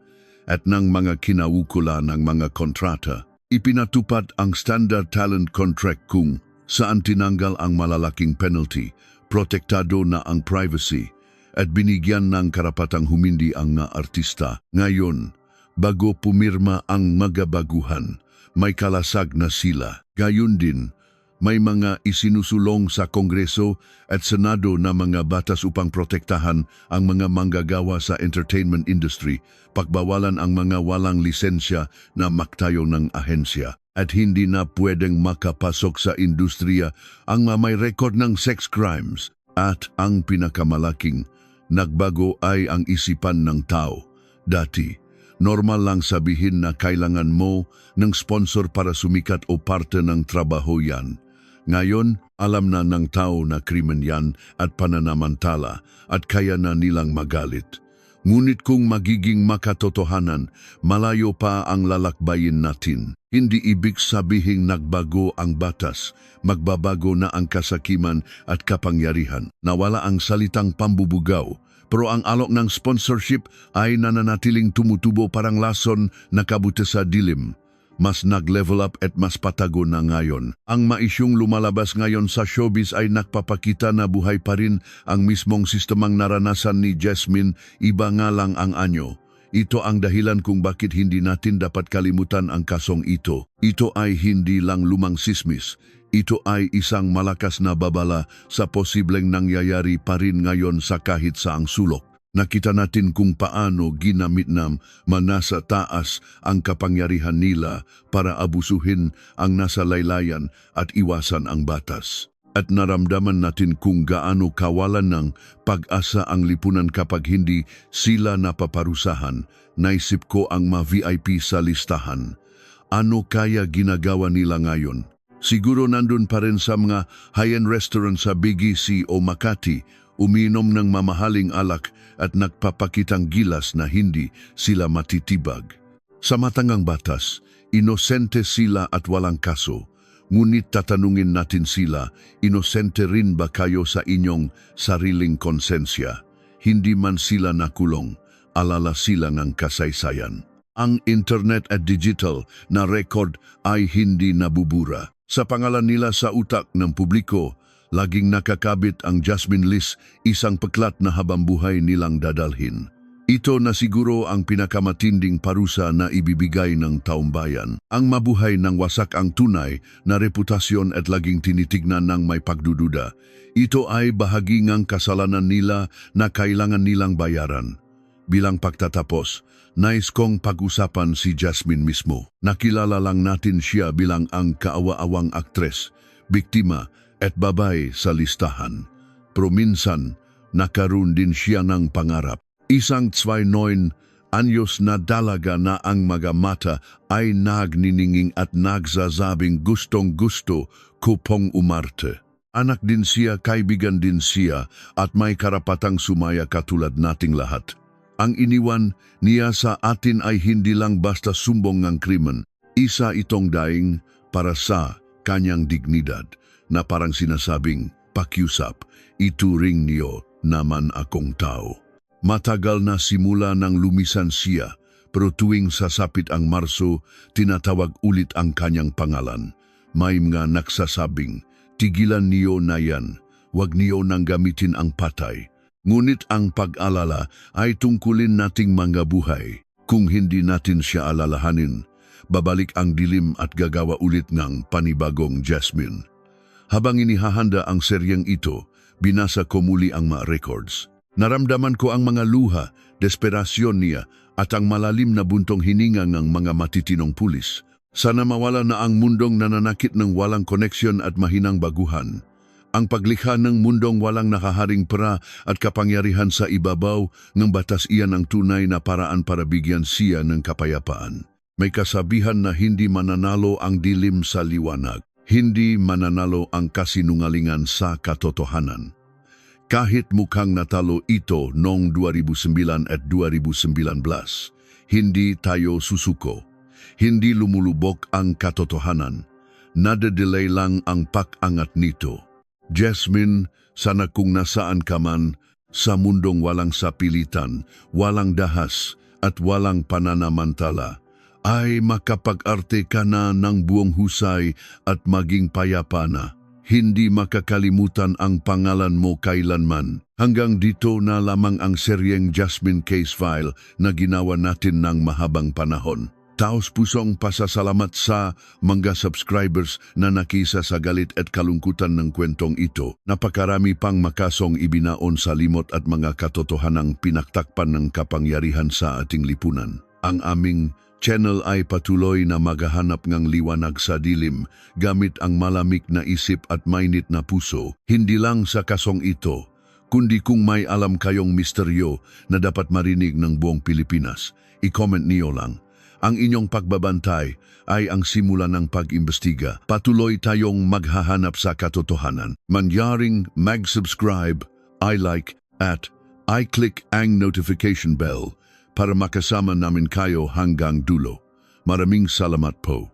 at ng mga kinaukulan ng mga kontrata. Ipinatupad ang standard talent contract kung saan tinanggal ang malalaking penalty, protektado na ang privacy, at binigyan ng karapatang humindi ang mga artista. Ngayon, bago pumirma ang mga baguhan, may kalasag na sila. Gayun din, may mga isinusulong sa Kongreso at Senado na mga batas upang protektahan ang mga manggagawa sa entertainment industry, pagbawalan ang mga walang lisensya na magtayo ng ahensya, at hindi na pwedeng makapasok sa industriya ang mga may record ng sex crimes. At ang pinakamalaking nagbago ay ang isipan ng tao. Dati, normal lang sabihin na kailangan mo ng sponsor para sumikat o parte ng trabaho yan. Ngayon, alam na ng tao na krimen yan at pananamantala at kaya na nilang magalit. Ngunit kung magiging makatotohanan, malayo pa ang lalakbayin natin. Hindi ibig sabihing nagbago ang batas, magbabago na ang kasakiman at kapangyarihan. Nawala ang salitang pambubugaw, pero ang alok ng sponsorship ay nananatiling tumutubo parang lason na kabuti sa dilim. Mas nag-level up at mas patago na ngayon. Ang maisyong lumalabas ngayon sa showbiz ay nagpapakita na buhay pa rin ang mismong sistemang naranasan ni Jasmine, iba nga lang ang anyo. Ito ang dahilan kung bakit hindi natin dapat kalimutan ang kasong ito. Ito ay hindi lang lumang sismis. Ito ay isang malakas na babala sa posibleng nangyayari pa rin ngayon sa kahit saang sulok. Nakita natin kung paano ginamit ng manasa taas ang kapangyarihan nila para abusuhin ang nasa laylayan at iwasan ang batas. At naramdaman natin kung gaano kawalan ng pag-asa ang lipunan kapag hindi sila napaparusahan. Naisip ko ang mga VIP sa listahan. Ano kaya ginagawa nila ngayon? Siguro nandun pa rin sa mga high-end restaurant sa BGC o Makati, uminom ng mamahaling alak at nagpapakitang gilas na hindi sila matitibag. Sa matangang batas, inosente sila at walang kaso. Ngunit tatanungin natin sila, inosente rin ba kayo sa inyong sariling konsensya? Hindi man sila nakulong, alala sila ng kasaysayan. Ang internet at digital na record ay hindi nabubura. Sa pangalan nila sa utak ng publiko, laging nakakabit ang Jasmine list, isang peklat na habang buhay nilang dadalhin. Ito na siguro ang pinakamatinding parusa na ibibigay ng taumbayan. Ang mabuhay ng wasak ang tunay na reputasyon at laging tinitignan ng may pagdududa. Ito ay bahagi ng kasalanan nila na kailangan nilang bayaran. Bilang pagtatapos, nais kong pag-usapan si Jasmine mismo. Nakilala lang natin siya bilang ang kaawa-awang aktres, biktima, at babae sa listahan. Pero minsan, nakaroon din siya ng pangarap. Isang 29 anyos na dalaga na ang mga mata ay nagnininging at nagsasabing gustong-gusto ko pong umarte. Anak din siya, kaibigan din siya, at may karapatang sumaya katulad nating lahat. Ang iniwan niya sa atin ay hindi lang basta sumbong ng krimen. Isa itong daing para sa kanyang dignidad, na parang sinasabing, pakiusap, ituring niyo naman akong tao. Matagal na simula nang lumisan siya, pero tuwing sasapit ang Marso, tinatawag ulit ang kanyang pangalan. May mga nagsasabing, tigilan niyo na yan, wag niyo nang gamitin ang patay. Ngunit ang pag-alala ay tungkulin nating mga buhay. Kung hindi natin siya alalahanin, babalik ang dilim at gagawa ulit ng panibagong Jasmine. Habang inihahanda ang seryeng ito, binasa ko muli ang mga records. Naramdaman ko ang mga luha, desperasyon niya at ang malalim na buntong hininga ng mga matitinong pulis. Sana mawala na ang mundong nananakit ng walang koneksyon at mahinang baguhan. Ang paglikha ng mundong walang nakaharing pera at kapangyarihan sa ibabaw ng batas iyan ang tunay na paraan para bigyan siya ng kapayapaan. May kasabihan na hindi mananalo ang dilim sa liwanag, hindi mananalo ang kasinungalingan sa katotohanan. Kahit mukhang natalo ito noong 2009 at 2019, hindi tayo susuko. Hindi lumulubog ang katotohanan. Nade-delay lang ang pag-angat nito. Jasmine, sana kung nasaan ka man, sa mundong walang sapilitan, walang dahas at walang pananamantala, ay makapag-arte ka na ng buong husay at maging payapa na. Hindi makakalimutan ang pangalan mo kailanman. Hanggang dito na lamang ang seryeng Jasmine Case File na ginawa natin ng mahabang panahon. Taos pusong pasasalamat sa mga subscribers na nakisa sa galit at kalungkutan ng kwentong ito. Napakarami pang makasong ibinaon sa limot at mga katotohanang pinaktakpan ng kapangyarihan sa ating lipunan. Ang aming channel ay patuloy na maghahanap ng liwanag sa dilim gamit ang malamig na isip at mainit na puso. Hindi lang sa kasong ito, kundi kung may alam kayong misteryo na dapat marinig ng buong Pilipinas, i-comment niyo lang. Ang inyong pagbabantay ay ang simula ng pag-imbestiga. Patuloy tayong maghahanap sa katotohanan. Mangyaring mag-subscribe, I-like at I-click ang notification bell para makasama namin kayo hanggang dulo. Maraming salamat po.